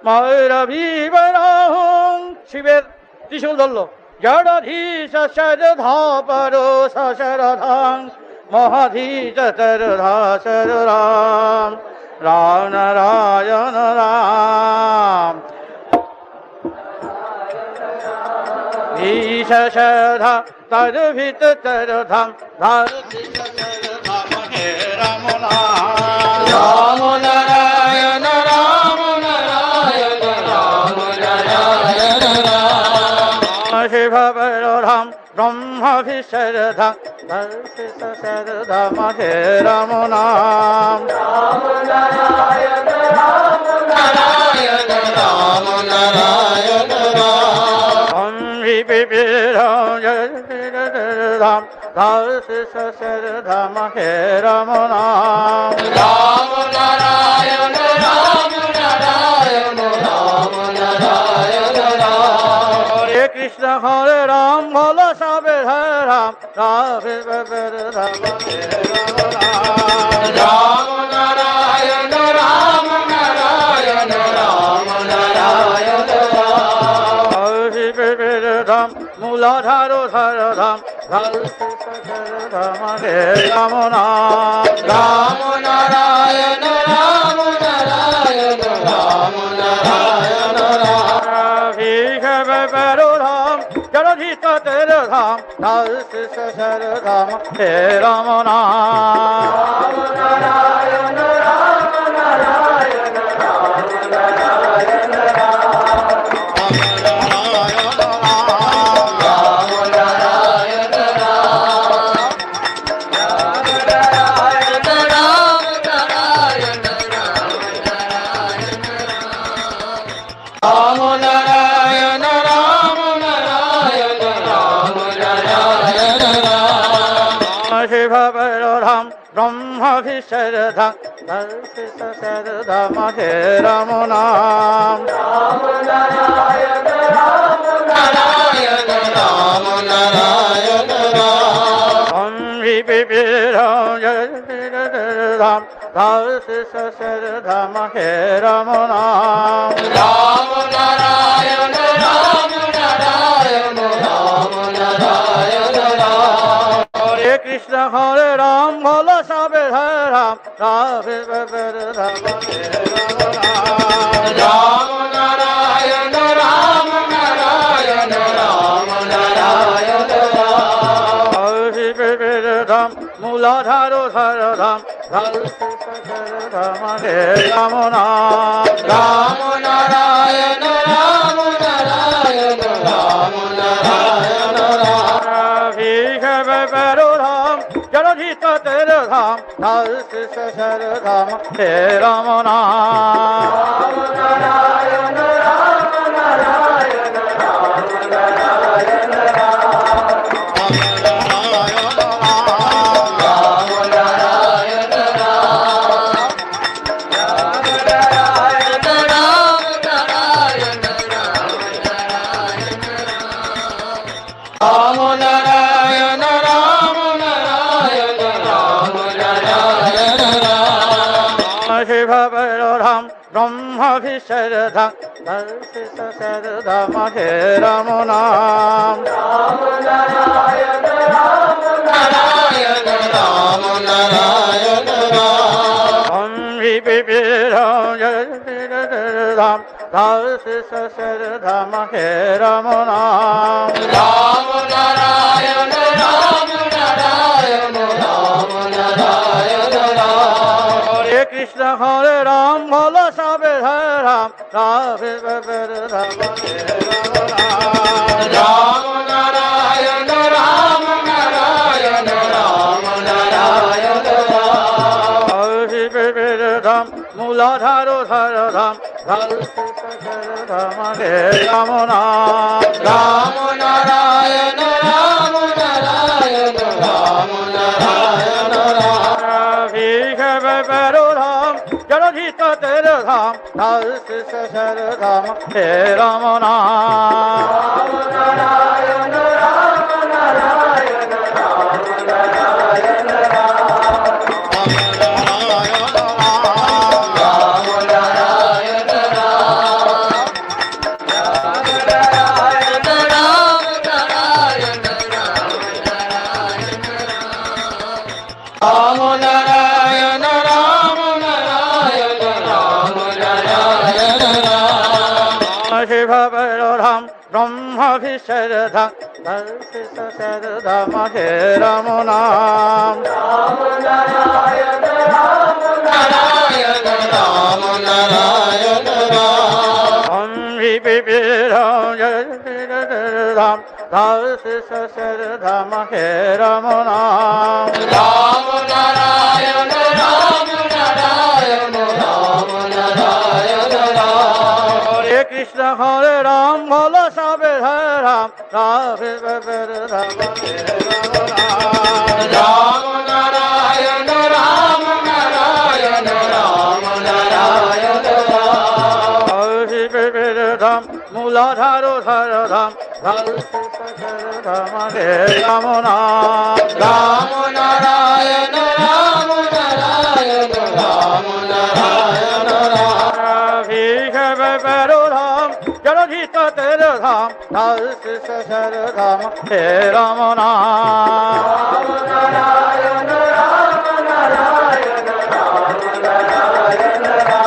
মায়ের বিবরাহং শিবের ত্রিশূল ধরল জড়ধীশ শরধর শরধাং মহাধীশ শরধা শররাম রাম নারায়ণ রাম ধীশ শরধা তর ভিত তরধাম ধার রাম নাম নারায়ণ রাম নারায়ণ রাম নারায়ণ রাম শিবরাম ব্রহ্মভিশরধাম শরধাম হে রাম নাম নারায়ণ রাম নারায়ণ রাম নারায়ণ রাম বিবিরাম শরধাম হে রাম নাম রাম নারায়ণ রাম নারায়ণ রাম নারায়ণ রাম হরে কৃষ্ণ হরে রাম ভোলা সবে হরে রাম রাম রাম নারায়ণ রাম নারায়ণ রাম নারায়ণ রাম মূলাধার ধর ধাম ধাম হে রাম নাম রাম নারায়ণ রাম নারায়ণ রাম নারায়ণ রাম জড়ধীশ তের ধাম ধাম হে রাম নাম নারায়ণ রাম নারায়ণ রাম নারায়ণ শিবরাম ব্রহ্মভিশরধাম শরধাম হে রাম নাম রাম নারায়ণ রাম নারায়ণ রাম নারায়ণ রাম বিবিরাম শরধাম হে রাম নাম রাম নারায়ণ রাম নারায়ণ রাম নারায়ণ রাম হরে কৃষ্ণ হরে রাম ভোলা সবে হরে রাম রাম নারায়ণ রাম নারায়ণ রাম নারায়ণ রাম মূলাধার ধর ধাম ধাম হে রাম নাম রাম নারায়ণ রাম নারায়ণ রাম নারায়ণ রাম জড়ধীশ তের ধাম শরধাম হে রাম নাম নারায়ণ রাম নারায়ণ রাম নারায়ণ শিবরাম ব্রহ্মভিশরধাম শরধাম হে রাম নাম রাম নারায়ণ রাম নারায়ণ রাম নারায়ণ রাম বিবিরাম শরধাম হে রাম নাম রাম নারায়ণ রাম নারায়ণ রাম নারায়ণ হরে কৃষ্ণ হরে রাম ভোলা সবে হরে রাম রাম নারায়ণ রাম নারায়ণ রাম নারায়ণ রাম মূলাধার ধর ধাম ধাম হে রাম নাম রাম নারায়ণ রাম নারায়ণ রাম নারায়ণ রাম জড়ধীশ তের ধাম শরধাম হে রাম নাম নারায়ণ রাম নারায়ণ রাম নারায়ণ রাম বিশ্বরধাম ধরতি সরধাম হে রাম নাম। রাম নারায়ণ রাম নারায়ণ রাম নারায়ণ রাম। ওম বিবিরাম ধাম ধরতি সরধাম হে রাম নাম। রাম নারায়ণ রাম নারায়ণ রাম নারায়ণ রাম। হরে কৃষ্ণ হরে রাম ভোলা সবে হরে রাম রাধে রাম হে রাম নাম। রাম নারায়ণ রাম নারায়ণ রাম নারায়ণ রাম। ধাম মূলাধার ধর ধাম ধাম হে রাম নাম। রাম নারায়ণ রাম নারায়ণ রাম নারায়ণ রাম। ধাম জলধিত তের ধাম ধাম হে রাম নাম। রাম নারায়ণ রাম নারায়ণ রাম নারায়ণ রাম।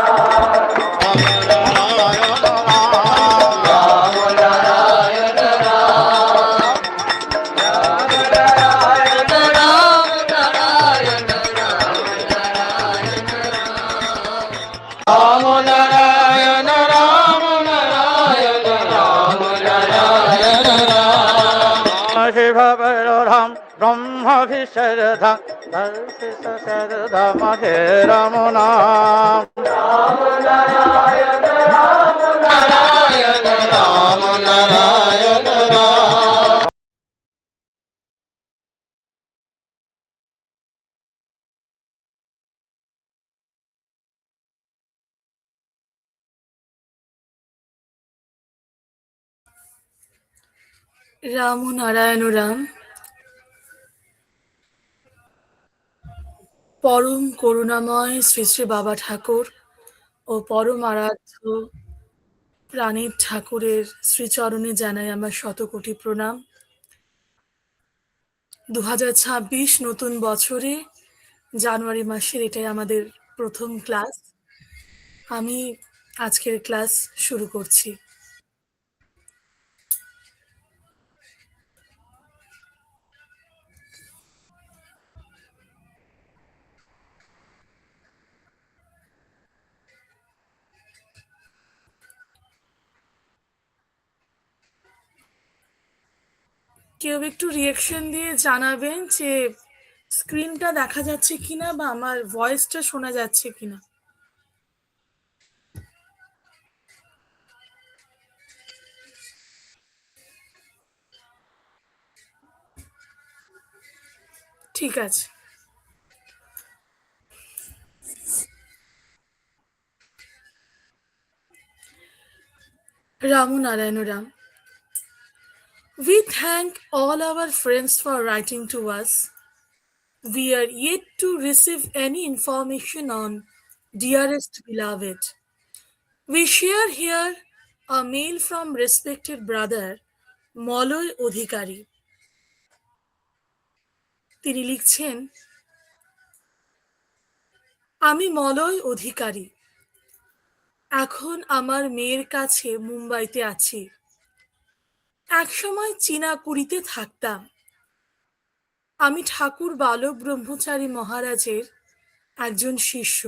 রাম নারায়ণ রাম। রাম নারায়ণ রাম নারায়ণ রাম নারায়ণ রাম। রাম নারায়ণ রাম নারায়ণ রাম নারায়ণ রাম। শিবরাম ব্রহ্ম বিশ্বরধাম ধরতি সরধাম হে রাম নাম। রাম নারায়ণ রাম নারায়ণ রাম নারায়ণ রাম। রাম নারায়ণ রাম। পরম করুণাময় শ্রী শ্রী বাবা ঠাকুর ও পরম আরাধ্য প্রাণীর ঠাকুরের শ্রীচরণে জানাই আমার শতকোটি প্রণাম। 2026 নতুন বছরে জানুয়ারি মাসের এটাই আমাদের প্রথম ক্লাস। আমি আজকের ক্লাস শুরু করছি। কেউ একটু রিয়েকশন দিয়ে জানাবেন যে স্ক্রিনটা দেখা যাচ্ছে কিনা বা আমার ভয়েসটা শোনা যাচ্ছে কিনা। ঠিক আছে। Ram Narayan Ram. We thank all our friends for writing to us. We are yet to receive any information on dearest beloved. We share here a mail from respected brother Moloy Odhikari. তিনি লিখছেন, আমি মলয় অধিকারী, এখন আমার মেয়ের কাছে মুম্বাইতে আছি। একসময় চীনাকুড়িতে থাকতাম। আমি ঠাকুর বালক ব্রহ্মচারী মহারাজের একজন শিষ্য।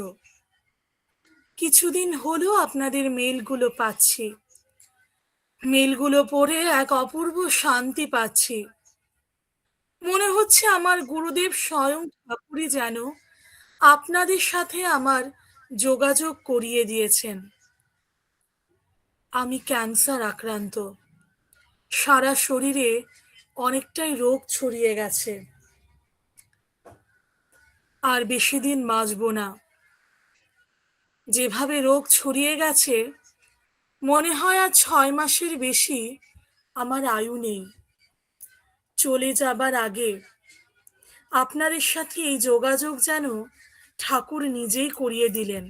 কিছুদিন হলো আপনাদের মেলগুলো পাচ্ছি। মেলগুলো পড়ে এক অপূর্ব শান্তি পাচ্ছি। মনে হচ্ছে আমার গুরুদেব স্বয়ং ঠাকুরই যেন আপনাদের সাথে আমার যোগাযোগ করিয়ে দিয়েছেন। আমি ক্যান্সার আক্রান্ত। সারা শরীরে অনেকটাই রোগ ছড়িয়ে গেছে। আর বেশি দিন বাঁচব না। যেভাবে রোগ ছড়িয়ে গেছে মনে হয় আর 6 মাসের বেশি আমার আয়ু নেই। চলে যাবার আগে আপনাদের সাথে এই যোগাযোগ যেন ঠাকুর নিজেই করিয়ে দিলেন।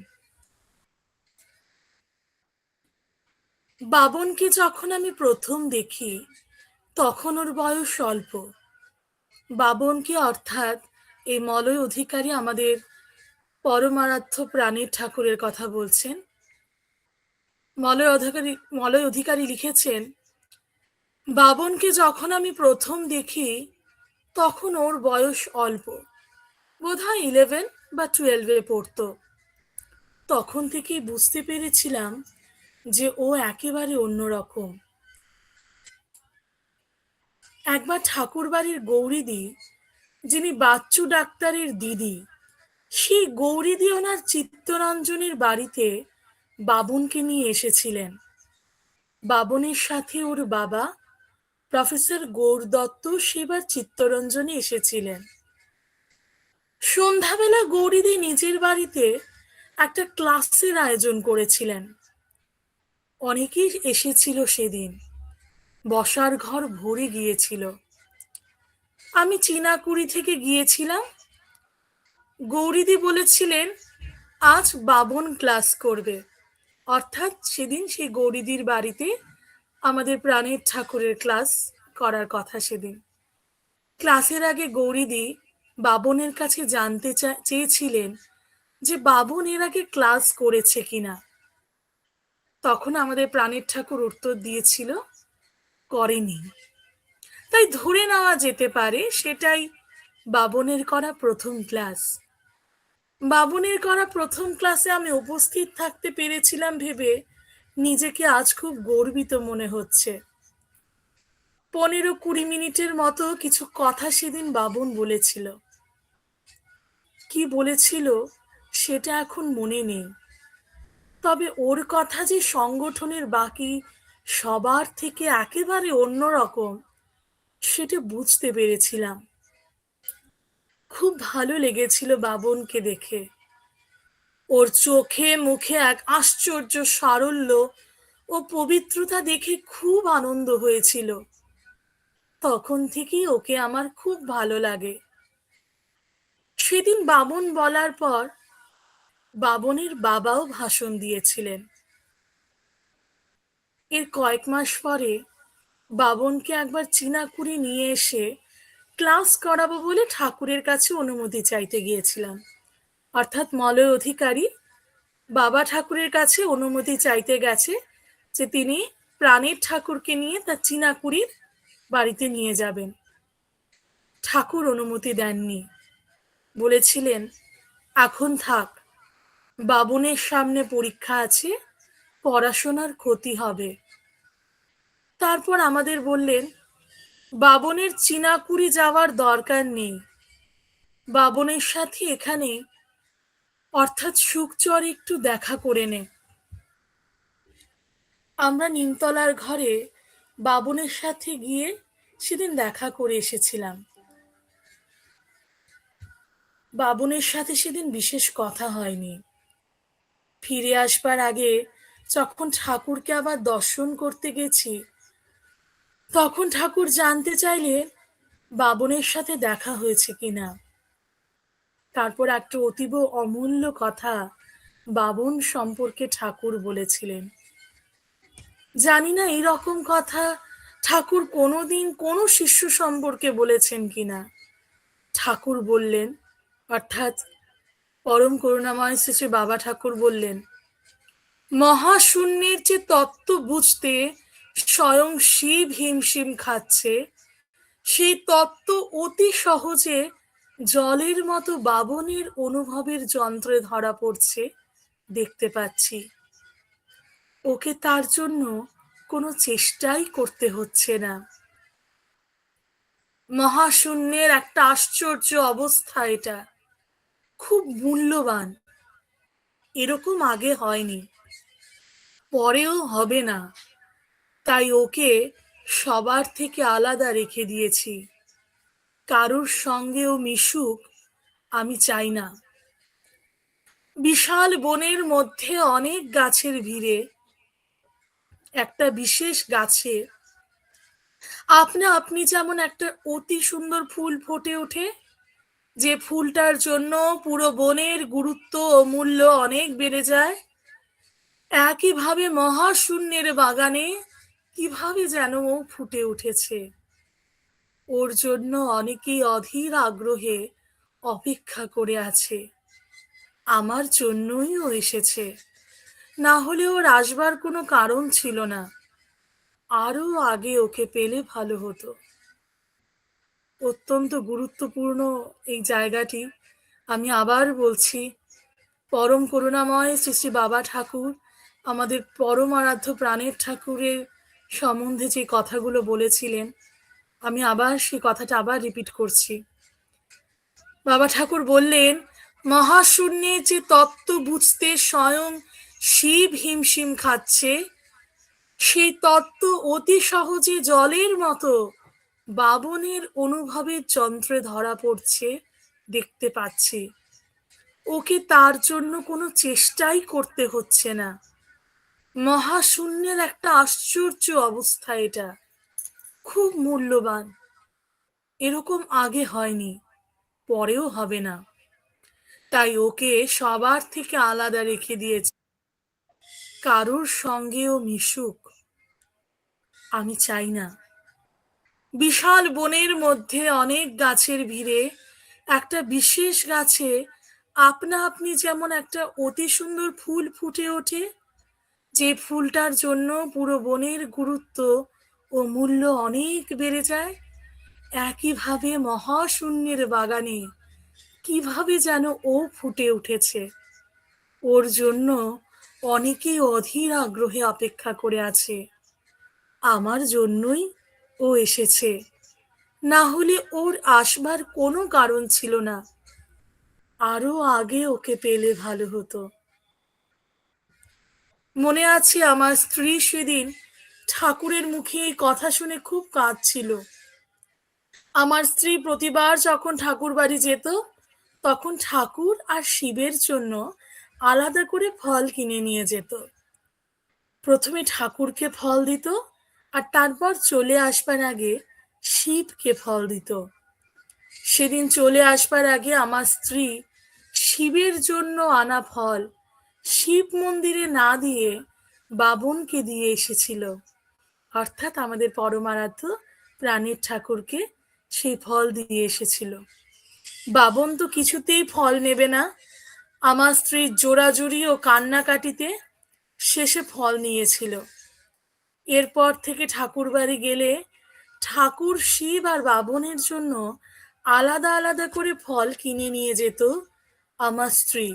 বাবনকে যখন আমি প্রথম দেখি তখন ওর বয়স অল্প। বাবনকে অর্থাৎ এই মলয় অধিকারী আমাদের পরমারাধ্য প্রাণীর ঠাকুরের কথা বলছেন। মলয় অধিকারী লিখেছেন, বাবনকে যখন আমি প্রথম দেখি তখন ওর বয়স অল্প, বোধহয় 11 বা 12-এ পড়তো। তখন থেকেই বুঝতে পেরেছিলাম যে ও একেবারে অন্যরকম। একবার ঠাকুরবাড়ির গৌরীদি, যিনি বাচ্চু ডাক্তারের দিদি, সেই গৌরীদি ওনার চিত্তরঞ্জনের বাড়িতে বাবুনকে নিয়ে এসেছিলেন। বাবনের সাথে ওর বাবা প্রফেসর গৌর দত্ত সেবার চিত্তরঞ্জনে এসেছিলেন। সন্ধ্যাবেলা গৌরীদি নিজের বাড়িতে একটা ক্লাসের আয়োজন করেছিলেন। অনেকেই এসেছিল সেদিন, বসার ঘর ভরে গিয়েছিল। আমি চীনাকুড়ি থেকে গিয়েছিলাম। গৌরীদি বলেছিলেন আজ বাবন ক্লাস করবে, অর্থাৎ সেদিন সেই গৌরীদির বাড়িতে আমাদের প্রাণের ঠাকুরের ক্লাস করার কথা। সেদিন ক্লাসের আগে গৌরীদি বাবনের কাছে জানতে চেয়েছিলেন যে বাবন এর আগে ক্লাস করেছে কিনা। তখন আমাদের প্রাণের ঠাকুর উত্তর দিয়েছিল করেনি। তাই ধরে নেওয়া যেতে পারে সেটাই বাবনের করা প্রথম ক্লাস। বাবনের করা প্রথম ক্লাসে আমি উপস্থিত থাকতে পেরেছিলাম ভেবে নিজেকে আজ খুব গর্বিত মনে হচ্ছে। 15-20 মিনিটের মতো কিছু কথা সেদিন বাবন বলেছিল। কি বলেছিল সেটা এখন মনে নেই, তবে ওর কথা যে সংগঠনের বাকি সবার থেকে একেবারে অন্যরকম সেটা বুঝতে পেরেছিলাম। খুব ভালো লেগেছিল বাবনকে দেখে। ওর চোখে মুখে এক আশ্চর্য সারল্য ও পবিত্রতা দেখে খুব আনন্দ হয়েছিল। তখন থেকেই ওকে আমার খুব ভালো লাগে। সেদিন বাবন বলার পর বাবনের বাবাও ভাষণ দিয়েছিলেন। এর কয়েক মাস পরে বাবনকে একবার চীনাকুড়ি নিয়ে এসে ক্লাস করাবো বলে ঠাকুরের কাছে অনুমতি চাইতে গিয়েছিলাম। অর্থাৎ মলয় অধিকারী বাবা ঠাকুরের কাছে অনুমতি চাইতে গেছে যে তিনি প্রাণের ঠাকুরকে নিয়ে তার চীনাকুড়ির বাড়িতে নিয়ে যাবেন। ঠাকুর অনুমতি দেননি, বলেছিলেন এখন থাক, বাবনের সামনে পরীক্ষা আছে, পড়াশোনার ক্ষতি হবে। তারপর আমাদের বললেন বাবনের চীনাকুড়ি যাওয়ার দরকার নেই, বাবনের সাথে এখানে অর্থাৎ সুখচর একটু দেখা করে নে। আমরা নিমতলার ঘরে বাবনের সাথে গিয়ে সেদিন দেখা করে এসেছিলাম। বাবনের সাথে সেদিন বিশেষ কথা হয়নি। ফিরে আসবার আগে যখন ঠাকুরকে আবার দর্শন করতে গেছি তখন ঠাকুর জানতে চাইলেন বাবনের সাথে দেখা হয়েছে কিনা। তারপর একটা অতীব অমূল্য কথা বাবন সম্পর্কে ঠাকুর বলেছিলেন। জানি না এরকম কথা ঠাকুর কোনোদিন কোনো শিষ্য সম্পর্কে বলেছেন কিনা। ঠাকুর বললেন, অর্থাৎ পরম করুণাময় শ্রী বাবা ঠাকুর বললেন, মহাশূন্যের যে তত্ত্ব বুঝতে স্বয়ং শিব হিমশিম খাচ্ছে, সেই তত্ত্ব অতি সহজে জলের মতো বাবনের অনুভবের যন্ত্রে ধরা পড়ছে দেখতে পাচ্ছি। ওকে তার জন্য কোনো চেষ্টাই করতে হচ্ছে না। মহাশূন্যের একটা আশ্চর্য অবস্থা, এটা খুব মূল্যবান। এরকম আগে হয়নি, পরেও হবে না। তাই ওকে সবার থেকে আলাদা রেখে দিয়েছি। কারুর সঙ্গেও মিশুক আমি চাই না। বিশাল বনের মধ্যে অনেক গাছের ভিড়ে একটা বিশেষ গাছে আপনা আপনি যেমন একটা অতি সুন্দর ফুল ফুটে ওঠে, যে ফুলটার জন্য পুরো বনের গুরুত্ব ও মূল্য অনেক বেড়ে যায়, একইভাবে মহাশূন্যের বাগানে কিভাবে যেন ও ফুটে উঠেছে। ওর জন্য অনেকেই অধীর আগ্রহে অপেক্ষা করে আছে। আমার জন্যই ও এসেছে, না হলে ওর আসবার কোনো কারণ ছিল না। আরো আগে ওকে পেলে ভালো হতো। অত্যন্ত গুরুত্বপূর্ণ এই জায়গাটি। আমি আবার বলছি, পরম করুণাময় শ্রী শ্রী বাবা ঠাকুর, আমাদের পরম আরাধ্য প্রাণের ঠাকুরের সম্বন্ধে যে কথাগুলো বলেছিলেন, আমি আবার সেই কথাটা আবার রিপিট করছি। বাবা ঠাকুর বললেন, মহাশূন্যে যে তত্ত্ব বুঝতে স্বয়ং শিব হিমশিম খাচ্ছে, সেই তত্ত্ব অতি সহজে জলের মতো বাবনের অনুভবের যন্ত্রে ধরা পড়ছে, দেখতে পাচ্ছি। ওকে তার জন্য কোনো চেষ্টাই করতে হচ্ছে না। মহাশূন্যের একটা আশ্চর্য অবস্থা এটা, খুব মূল্যবান। এরকম আগে হয়নি, পরেও হবে না। তাই ওকে সবার থেকে আলাদা রেখে দিয়েছে। কারোর সঙ্গেও মিশুক আমি চাই না। বিশাল বনের মধ্যে অনেক গাছের ভিড়ে একটা বিশেষ গাছে আপনা আপনি যেমন একটা অতি সুন্দর ফুল ফুটে ওঠে, যে ফুলটার জন্য পুরো বনের গুরুত্ব ও মূল্য অনেক বেড়ে যায়, একইভাবে মহাশূন্যের বাগানে কিভাবে যেন ও ফুটে উঠেছে। ওর জন্য অনেকেই অধীর আগ্রহে অপেক্ষা করে আছে। আমার জন্যই ও এসেছে, না হলে ওর আসবার কোনো কারণ ছিল না। আরো আগে ওকে পেলে ভালো হতো। মনে আছে আমার স্ত্রী সেদিন ঠাকুরের মুখে এই কথা শুনে খুব কাঁদছিল। আমার স্ত্রী প্রতিবার যখন ঠাকুর বাড়ি যেত, তখন ঠাকুর আর শিবের জন্য আলাদা করে ফল কিনে নিয়ে যেত। প্রথমে ঠাকুরকে ফল দিত, আর তারপর চলে আসবার আগে শিবকে ফল দিত। সেদিন চলে আসবার আগে আমার স্ত্রী শিবের জন্য আনা ফল শিব মন্দিরে না দিয়ে বাবনকে দিয়ে এসেছিল, অর্থাৎ আমাদের পরমারাধ্য প্রাণের ঠাকুরকে সেই ফল দিয়ে এসেছিল। বাবন তো কিছুতেই ফল নেবে না। আমার স্ত্রীর জোরাজুরি ও কান্নাকাটিতে শেষে ফল নিয়েছিল। এরপর থেকে ঠাকুর বাড়ি গেলে ঠাকুর, শিব আর বাবনের জন্য আলাদা আলাদা করে ফল কিনে নিয়ে যেত আমার স্ত্রী।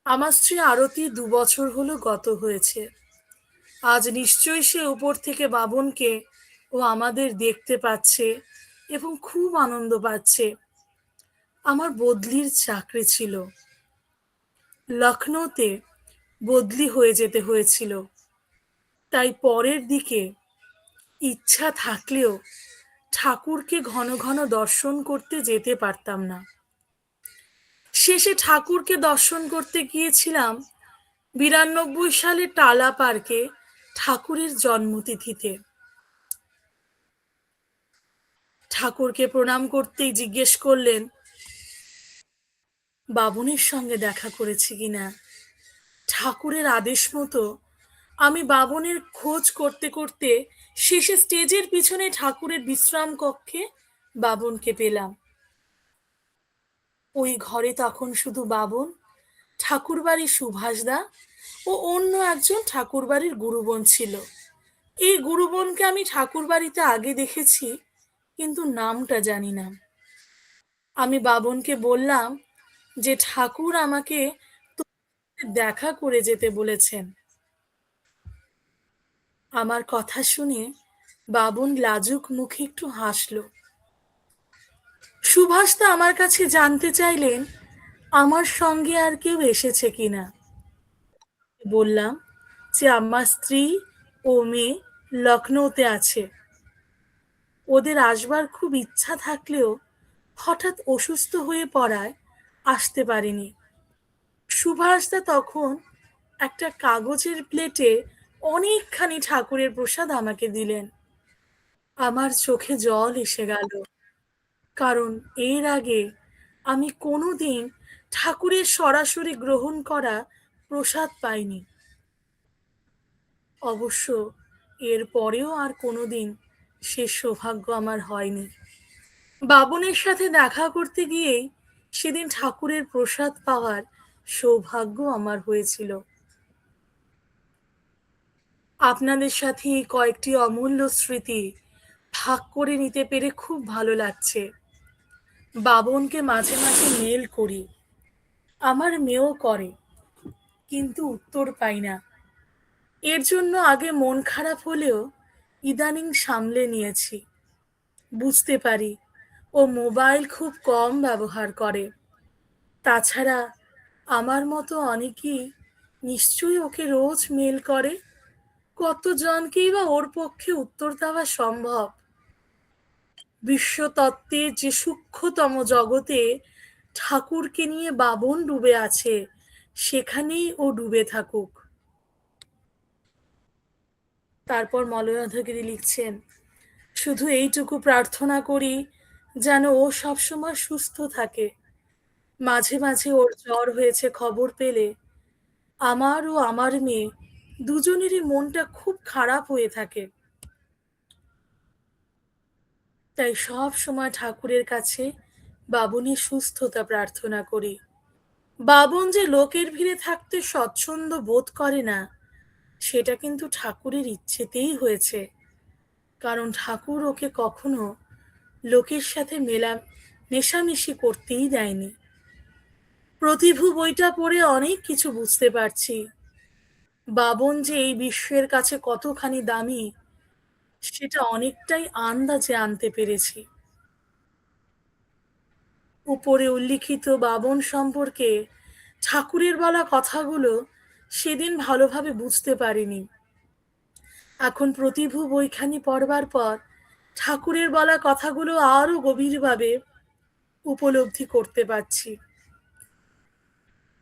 আমার স্ত্রী আরতি 2 বছর হলো গত হয়েছে। আজ নিশ্চয়ই সে উপর থেকে বাবনকে ও আমাদের দেখতে পাচ্ছে এবং খুব আনন্দ পাচ্ছে। আমার বদলির চাকরি ছিল, লখনৌতে বদলি হয়ে যেতে হয়েছিল। তাই পরের দিকে ইচ্ছা থাকলেও ঠাকুরকে ঘন ঘন দর্শন করতে যেতে পারতাম না। শেষে ঠাকুরকে দর্শন করতে গিয়েছিলাম 92 সালে টালা পার্কে ঠাকুরের জন্মতিথিতে। ঠাকুরকে প্রণাম করতেই জিজ্ঞেস করলেন, বাবনের সঙ্গে দেখা করেছি কিনা। ঠাকুরের আদেশ মতো আমি বাবনের খোঁজ করতে করতে শেষে স্টেজের পিছনে ঠাকুরের বিশ্রাম কক্ষে বাবনকে পেলাম। ওই ঘরে তখন শুধু বাবন, ঠাকুরবাড়ির সুভাষদা ও অন্য একজন ঠাকুরবাড়ির গুরুবোন ছিল। এই গুরুবোনকে আমি ঠাকুরবাড়িতে আগে দেখেছি, কিন্তু নামটা জানি না। আমি বাবনকে বললাম যে ঠাকুর আমাকে দেখা করে যেতে বলেছেন। আমার কথা শুনে বাবন লাজুক মুখে একটু হাসল। সুভাষদা আমার কাছে জানতে চাইলেন আমার সঙ্গে আর কেউ এসেছে কিনা। বললাম যে আমার স্ত্রী ও মেয়ে লখনৌতে আছে। ওদের আসবার খুব ইচ্ছা থাকলেও হঠাৎ অসুস্থ হয়ে পড়ায় আসতে পারেনি। সুভাষদা তখন একটা কাগজের প্লেটে অনেকখানি ঠাকুরের প্রসাদ আমাকে দিলেন। আমার চোখে জল এসে গেল, কারণ এর আগে আমি কোনোদিন ঠাকুরের সরাসরি গ্রহণ করা প্রসাদ পাইনি। অবশ্য এর পরেও আর কোনোদিন সে সৌভাগ্য আমার হয়নি। বাবনের সাথে দেখা করতে গিয়েই সেদিন ঠাকুরের প্রসাদ পাওয়ার সৌভাগ্য আমার হয়েছিল। আপনাদের সাথে এই কয়েকটি অমূল্য স্মৃতি ভাগ করে নিতে পেরে খুব ভালো লাগছে। বাবনকে মাঝে মাঝে মেল করি, আমার মেয়েও করে, কিন্তু উত্তর পাই না। এর জন্য আগে মন খারাপ হলেও ইদানিং সামলে নিয়েছি। বুঝতে পারি ও মোবাইল খুব কম ব্যবহার করে। তাছাড়া আমার মতো অনেকেই নিশ্চয়ই ওকে রোজ মেল করে। কতজনকেই বা ওর পক্ষে উত্তর দেওয়া সম্ভব? বিশ্বতত্ত্বের যে সূক্ষ্মতম জগতে ঠাকুরকে নিয়ে বাবন ডুবে আছে, সেখানেই ও ডুবে থাকুক। তারপর মলয়াধগিরি লিখছেন, শুধু এইটুকু প্রার্থনা করি যেন ও সবসময় সুস্থ থাকে। মাঝে মাঝে ওর জ্বর হয়েছে খবর পেলে আমার ও আমার মেয়ে দুজনেরই মনটা খুব খারাপ হয়ে থাকে। তাই সব সময় ঠাকুরের কাছে বাবনের সুস্থতা প্রার্থনা করি। বাবন যে লোকের ভিড়ে থাকতে স্বচ্ছন্দ বোধ করে না, সেটা কিন্তু ঠাকুরের ইচ্ছেতেই হয়েছে। কারণ ঠাকুর ওকে কখনো লোকের সাথে মেশামেশি করতেই দেয়নি। প্রতিভু বইটা পড়ে অনেক কিছু বুঝতে পারছি। বাবন যে এই বিশ্বের কাছে কতখানি দামি, সেটা অনেকটাই আন্দাজে আনতে পেরেছি। উপরে উল্লিখিত বাবন সম্পর্কে ঠাকুরের বলা কথাগুলো সেদিন ভালোভাবে বুঝতে পারিনি। এখন প্রতিভু বইখানি পড়বার পর ঠাকুরের বলা কথাগুলো আরো গভীরভাবে উপলব্ধি করতে পারছি।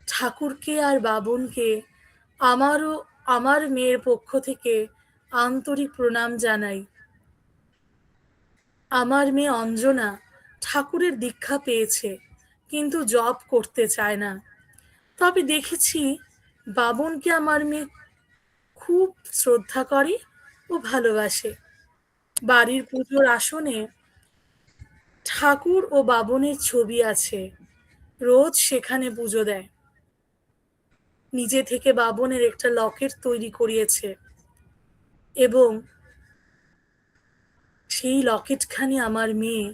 ঠাকুরকে আর বাবনকে আমারও আমার মেয়ের পক্ষ থেকে আন্তরিক প্রণাম জানাই। আমার মেয়ে অঞ্জনা ঠাকুরের দীক্ষা পেয়েছে, কিন্তু জব করতে চায় না। তবে দেখেছি বাবনকে আমার মেয়ে খুব শ্রদ্ধা করে ও ভালোবাসে। বাড়ির পুজোর আসনে ঠাকুর ও বাবনের ছবি আছে, রোজ সেখানে পুজো দেয়। নিজে থেকে বাবনের একটা লকেট তৈরি করিয়েছে এবং সেই লকেটখানি আমার মেয়ে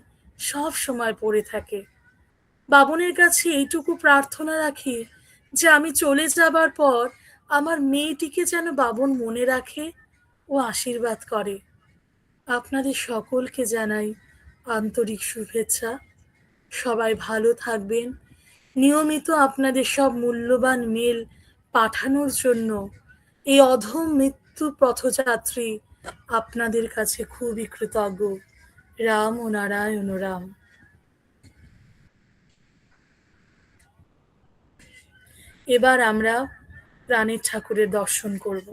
সব সময় পড়ে থাকে। বাবনের কাছে এইটুকু প্রার্থনা রাখি যে আমি চলে যাবার পর আমার মেয়েটিকে যেন বাবন মনে রাখে ও আশীর্বাদ করে। আপনাদের সকলকে জানাই আন্তরিক শুভেচ্ছা। সবাই ভালো থাকবেন। নিয়মিত আপনাদের সব মূল্যবান মেল পাঠানোর জন্য এই অধম মৃত্যু পথযাত্রী আপনাদের কাছে খুবই কৃতজ্ঞ। রাম ও নারায়ণ রাম। এবার আমরা প্রাণের ঠাকুরের দর্শন করব।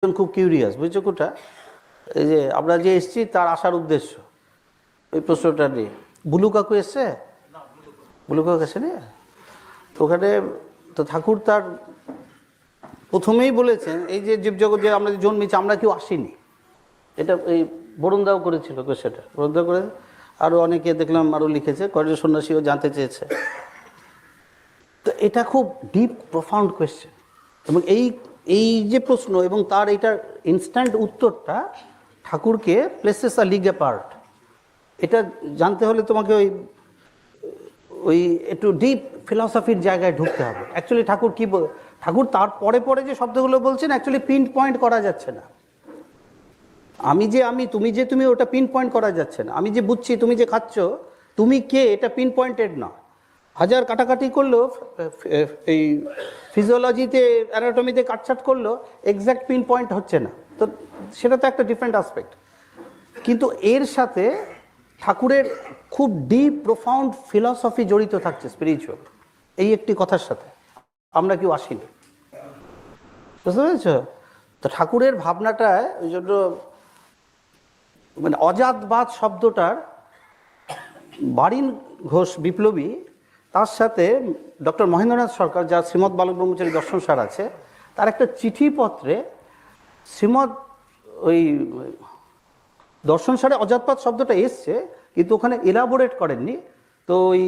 খুব কিউরিয়াস, বুঝছো কোটা? এই যে আমরা যে এসছি তার আসার উদ্দেশ্য, ওই প্রশ্নটা নিয়ে। বুলু কাকু এসছে? বুলু কাকু এসে নিয়ে তো ওখানে তো ঠাকুর তার প্রথমেই বলেছেন এই যে জীবজগৎ যে আমরা জন্মেছি আমরা কেউ আসিনি। এটা এই বরুণদাও করেছিল সেটা, বরুণদা করে আরও অনেকে দেখলাম আরও লিখেছে, কয়েকজন সন্ন্যাসীও জানতে চেয়েছে। তো এটা খুব ডিপ প্রফাউন্ড কোয়েশ্চেন, এবং এই যে প্রশ্ন এবং তার এইটার ইনস্ট্যান্ট উত্তরটা ঠাকুরকে প্লেসেস আর লিগ অ্যাপার্ট। এটা জানতে হলে তোমাকে ওই একটু ডিপ ফিলসফির জায়গায় ঢুকতে হবে। অ্যাকচুয়ালি ঠাকুর কি ঠাকুর তার পরে পরে যে শব্দগুলো বলছেন অ্যাকচুয়ালি পিন পয়েন্ট করা যাচ্ছে না। আমি যে আমি, তুমি যে তুমি, ওটা পিন পয়েন্ট করা যাচ্ছে না। আমি যে বুঝছি, তুমি যে খাচ্ছ, তুমি কে, এটা পিন পয়েন্টেড না। হাজার কাটাকাটি করলেও, এই ফিজিওলজিতে অ্যানাটমিতে কাটছাট করলেও এক্স্যাক্ট পিন পয়েন্ট হচ্ছে না। তো সেটা তো একটা ডিফারেন্ট আসপেক্ট। কিন্তু এর সাথে ঠাকুরের খুব ডিপ প্রোফাউন্ড ফিলসফি জড়িত থাকছে, স্পিরিচুয়াল। এই একটি কথার সাথে আমরা কেউ আসিনি, বুঝতে পেরেছ? তো ঠাকুরের ভাবনাটায় ওই জন্য মানে অজাতবাদ শব্দটার বারিন ঘোষ বিপ্লবী, তার সাথে ডক্টর মহেন্দ্রনাথ সরকার, যার শ্রীমৎ বালক ব্রহ্মচারী দর্শনসার আছে, তার একটা চিঠিপত্রে শ্রীমৎ ওই দর্শন সারে অজাতপাত শব্দটা এসছে, কিন্তু ওখানে এলাবোরেট করেননি। তো ওই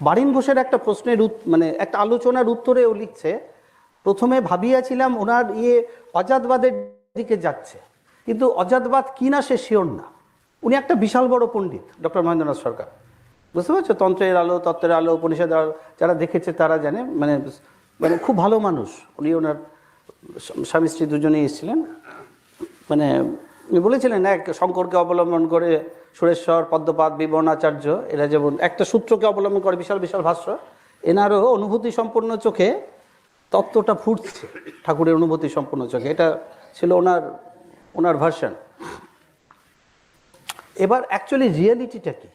বারিন ঘোষের একটা প্রশ্নের মানে একটা আলোচনার উত্তরে ও লিখছে, প্রথমে ভাবিয়াছিলাম ওনার অজাতবাদের দিকে যাচ্ছে, কিন্তু অজাতবাদ কি না সে শিওর না। উনি একটা বিশাল বড় পণ্ডিত, ডক্টর মহেন্দ্রনাথ সরকার, বুঝতে পারছো? তন্ত্রের আলো, তত্ত্বের আলো, উপনিষদের আলো যারা দেখেছে তারা জানে, মানে মানে খুব ভালো মানুষ উনি। ওনার স্বামী স্ত্রী দুজনেই এসেছিলেন। মানে উনি বলেছিলেন, এক শঙ্করকে অবলম্বন করে সুরেশ্বর, পদ্মপাদ, বিবর্ণাচার্য এরা যেমন একটা সূত্রকে অবলম্বন করে বিশাল বিশাল ভাষ্য, এনারও অনুভূতি সম্পন্ন চোখে তত্ত্বটা ফুটছে, ঠাকুরের অনুভূতি সম্পন্ন চোখে। এটা ছিল ওনার ভার্সন। এবার অ্যাকচুয়ালি রিয়েলিটিটা কি,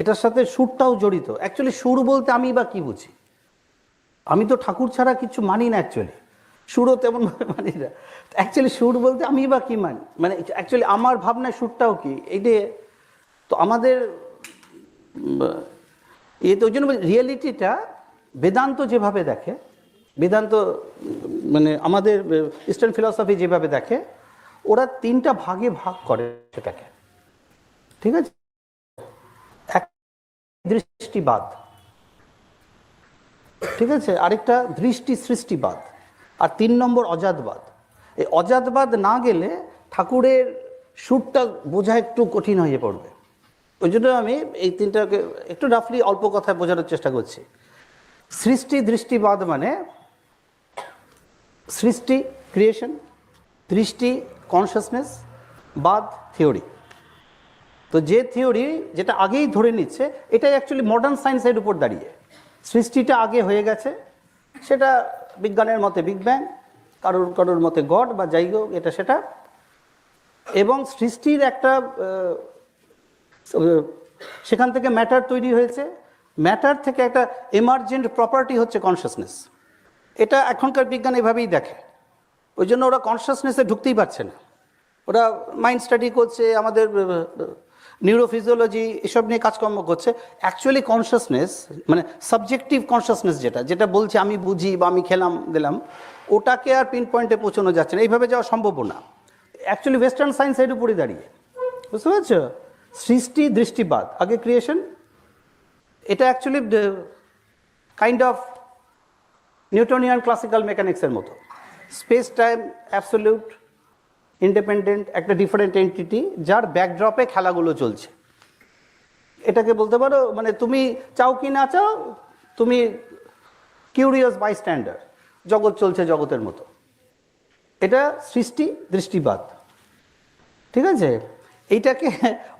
এটার সাথে সুরটাও জড়িত। অ্যাকচুয়ালি সুর বলতে আমি বা কি বুঝি? আমি তো ঠাকুর ছাড়া কিছু মানি না, অ্যাকচুয়ালি সুরও তেমন মানি না। অ্যাকচুয়ালি সুর বলতে আমি বা কি মানি, মানে অ্যাকচুয়ালি আমার ভাবনায় সুরটাও কি, এইটা তো আমাদের তো ওই জন্য রিয়েলিটিটা বেদান্ত যেভাবে দেখে, বেদান্ত মানে আমাদের ইস্টার্ন ফিলসফি যেভাবে দেখে, ওরা তিনটা ভাগে ভাগ করে সেটাকে, ঠিক আছে? এক দৃষ্টিবাদ, ঠিক আছে, আরেকটা দৃষ্টি সৃষ্টিবাদ, আর 3 নম্বর অজাতবাদ। এই অজাতবাদ না গেলে ঠাকুরের সুরটা বোঝা একটু কঠিন হয়ে পড়বে। ওই জন্য আমি এই তিনটাকে একটু রাফলি অল্প কথায় বোঝানোর চেষ্টা করছি। সৃষ্টি দৃষ্টিবাদ মানে সৃষ্টি ক্রিয়েশন, দৃষ্টি কনসিয়াসনেস, বাদ থিওরি। তো যে থিওরি যেটা আগেই ধরে নিচ্ছে, এটাই অ্যাকচুয়ালি মডার্ন সায়েন্সের উপর দাঁড়িয়ে। সৃষ্টিটা আগে হয়ে গেছে, সেটা বিজ্ঞানের মতে বিগ ব্যাং, কারোর মতে গড বা যাই হোক, এটা সেটা। এবং সৃষ্টির একটা সেখান থেকে ম্যাটার তৈরি হয়েছে, ম্যাটার থেকে একটা এমার্জেন্ট প্রপার্টি হচ্ছে কনসিয়াসনেস। এটা এখনকার বিজ্ঞান এভাবেই দেখে। ওই জন্য ওরা কনসিয়াসনেসে ঢুকতেই পারছে না। ওরা মাইন্ড স্টাডি করছে, আমাদের নিউরোফিজিওলজি এসব নিয়ে কাজকর্ম করছে। অ্যাকচুয়ালি কনসিয়াসনেস মানে সাবজেক্টিভ কনসিয়াসনেস, যেটা বলছে আমি বুঝি বা আমি খেলাম দিলাম, ওটাকে আর পিন পয়েন্টে পৌঁছানো যাচ্ছে না, এইভাবে যাওয়া সম্ভব না। অ্যাকচুয়ালি ওয়েস্টার্ন সায়েন্স এর উপরই দাঁড়িয়ে, বুঝতে পারছো? সৃষ্টি দৃষ্টিবাদ, আগে ক্রিয়েশন, এটা actually kind of Newtonian classical মেকানিক্সের মতো। স্পেস টাইম অ্যাবসলিউট ইন্ডিপেন্ডেন্ট একটা ডিফারেন্ট এন্টিটি, যার ব্যাকড্রপে খেলাগুলো চলছে। এটাকে বলতে পারো, মানে তুমি চাও কি না চাও, তুমি কিউরিয়াস বাইস্ট্যান্ডার, জগৎ চলছে জগতের মতো। এটা সৃষ্টি দৃষ্টিবাদ, ঠিক আছে? এইটাকে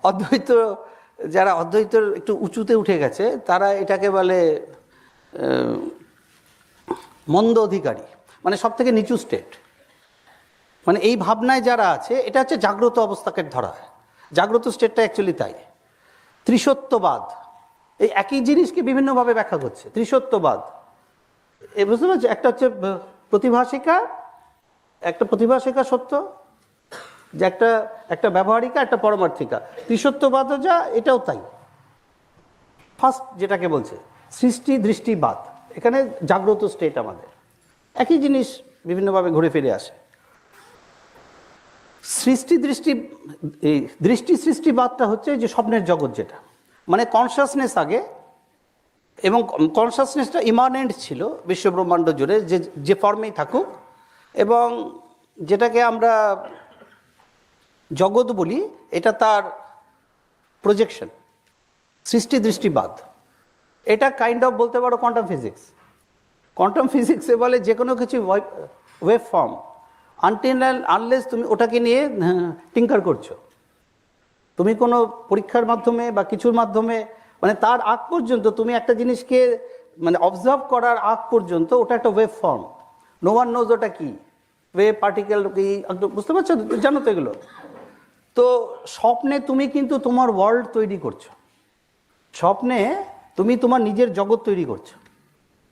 অদ্বৈত, যারা অদ্বৈতর একটু উঁচুতে উঠে গেছে, তারা এটাকে বলে মন্দ অধিকারী, মানে সব থেকে নিচু স্টেট। মানে এই ভাবনায় যারা আছে, এটা হচ্ছে জাগ্রত অবস্থাকে ধরা হয়। জাগ্রত স্টেটটা অ্যাকচুয়ালি তাই। ত্রিসত্যবাদ, এই একই জিনিসকে বিভিন্নভাবে ব্যাখ্যা করছে। ত্রিসত্যবাদ, এ বুঝতে পারছো? একটা হচ্ছে প্রতিভাসিকা সত্য, যে একটা ব্যবহারিকা, একটা পরমার্থিকা। ত্রিসত্যবাদও যা, এটাও তাই। ফার্স্ট যেটাকে বলছে সৃষ্টি দৃষ্টিবাদ, এখানে জাগ্রত স্টেট আমাদের, একই জিনিস বিভিন্নভাবে ঘুরে ফিরে আসে। দৃষ্টি সৃষ্টিবাদটা হচ্ছে যে স্বপ্নের জগৎ, যেটা মানে কনসিয়াসনেস আগে, এবং কনসিয়াসনেসটা ইমার্নেন্ট ছিল বিশ্বব্রহ্মাণ্ড জুড়ে, যে ফর্মেই থাকুক, এবং যেটাকে আমরা জগৎ বলি, এটা তার প্রজেকশন। সৃষ্টি দৃষ্টিবাদ এটা কাইন্ড অফ বলতে পারো কোয়ান্টাম ফিজিক্স। কোয়ান্টাম ফিজিক্সে বলে যে কোনো কিছু ওয়েভ ফর্ম, আনটিল আনলেস তুমি ওটাকে নিয়ে টিঙ্কার করছো, তুমি কোনো পরীক্ষার মাধ্যমে বা কিছুর মাধ্যমে, মানে তার আগ পর্যন্ত তুমি একটা জিনিসকে মানে অবজার্ভ করার আগ পর্যন্ত ওটা একটা wave form. No one knows ওটা কি, ওয়েভ, পার্টিকেল কি, বুঝতে পারছো? জানো তো এগুলো। তো স্বপ্নে তুমি কিন্তু তোমার ওয়ার্ল্ড তৈরি করছো, স্বপ্নে তুমি তোমার নিজের জগৎ তৈরি করছো।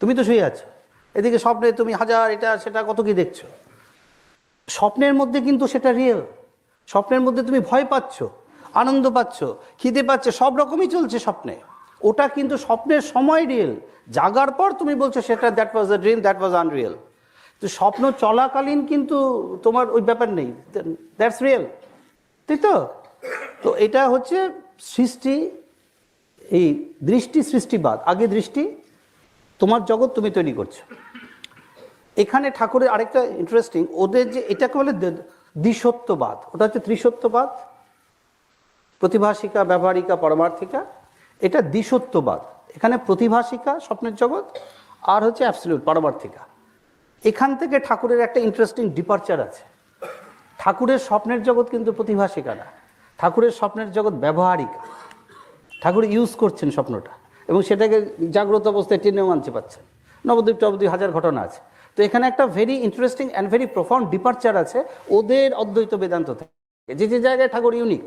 তুমি তো শুয়ে আছো, এদিকে স্বপ্নে তুমি হাজার এটা সেটা কত কি দেখছো। স্বপ্নের মধ্যে কিন্তু সেটা রিয়েল। স্বপ্নের মধ্যে তুমি ভয় পাচ্ছ, আনন্দ পাচ্ছ, খিদে পাচ্ছে, সব রকমই চলছে স্বপ্নে। ওটা কিন্তু স্বপ্নের সময় রিয়েল। জাগার পর তুমি বলছো সেটা that was a dream, that was Unreal. তো স্বপ্ন চলাকালীন কিন্তু তোমার ওই ব্যাপার নেই, দ্যাটস রিয়েল, তাই তো? তো এটা হচ্ছে সৃষ্টি, এই দৃষ্টি সৃষ্টিবাদ, আগে দৃষ্টি, তোমার জগৎ তুমি তৈরি করছো। এখানে ঠাকুরের আরেকটা ইন্টারেস্টিং, ওদের যে এটাকে বলে দ্বিসত্যবাদ, ওটা হচ্ছে ত্রিসত্যবাদ, প্রতিভাসিকা, ব্যবহারিকা, পারমার্থিকা, এটা দ্বিসত্যবাদ। এখানে প্রতিভাসিকা স্বপ্নের জগৎ, আর হচ্ছে অ্যাবসলিউট পারমার্থিকা। এখান থেকে ঠাকুরের একটা ইন্টারেস্টিং ডিপারচার আছে। ঠাকুরের স্বপ্নের জগৎ কিন্তু প্রতিভাসিকা না, ঠাকুরের স্বপ্নের জগৎ ব্যবহারিকা। ঠাকুর ইউজ করছেন স্বপ্নটা এবং সেটাকে জাগ্রত অবস্থায় টেনেও আনতে পারছেন। নবদ্বীপ টবদ্বীপ হাজার ঘটনা আছে। তো এখানে একটা very interesting and very profound departure আছে ওদের অদ্বৈত বেদান্ত থেকে, যে যে জায়গায় ঠাকুর ইউনিক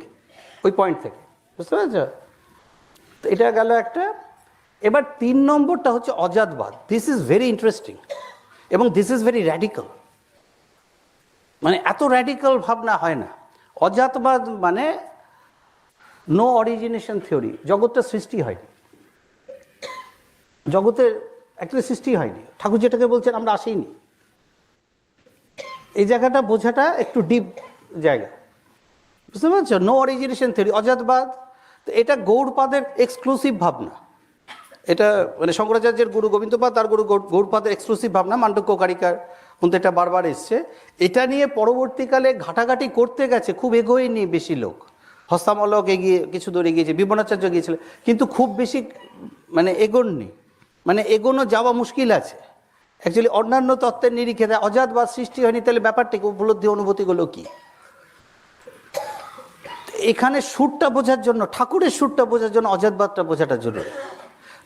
ওই পয়েন্ট থেকে, বুঝতে পেরেছ? তো এটা গেল একটা। এবার 3 নম্বরটা হচ্ছে অজাতবাদ। দিস ইজ ভেরি ইন্টারেস্টিং এবং দিস ইজ ভেরি র্যাডিক্যাল। মানে এত র্যাডিক্যাল ভাবনা হয় না। অজাতবাদ মানে নো অরিজিনেশন থিওরি, জগৎটা সৃষ্টি হয়নি, জগতের অ্যাকচুয়ালি সৃষ্টি হয়নি, ঠাকুর যেটাকে বলছেন আমরা আসিনি। এই জায়গাটা বোঝাটা একটু ডিপ জায়গা, বুঝতে পারছো? নো অরিজিনেশন থিওরি, অজাতবাদ। তো এটা গৌড়পাদের এক্সক্লুসিভ ভাবনা। এটা মানে শঙ্করাচার্যের গুরু গোবিন্দপাদ, তার গুরু গৌড়পাদের এক্সক্লুসিভ ভাবনা, মান্ডক্য কারিকার মধ্যে এটা বারবার এসছে। এটা নিয়ে পরবর্তীকালে ঘাটাঘাটি করতে গেছে, খুব এগোয়নি বেশি লোক। হস্তামলক এগিয়ে কিছু দূর এগিয়েছে, বিবনাচার্য গিয়েছিল, কিন্তু খুব বেশি মানে এগোননি, মানে এগোনো যাওয়া মুশকিল আছে। অ্যাকচুয়ালি অন্যান্য তত্ত্বের নিরিখে অজাতবাদ সৃষ্টি হয়নি, তাহলে ব্যাপারটাকে উপলব্ধি অনুভূতিগুলো কি? এখানে সুরটা বোঝার জন্য, ঠাকুরের সুরটা বোঝার জন্য অজাতবাদটা বোঝাটা জরুরি।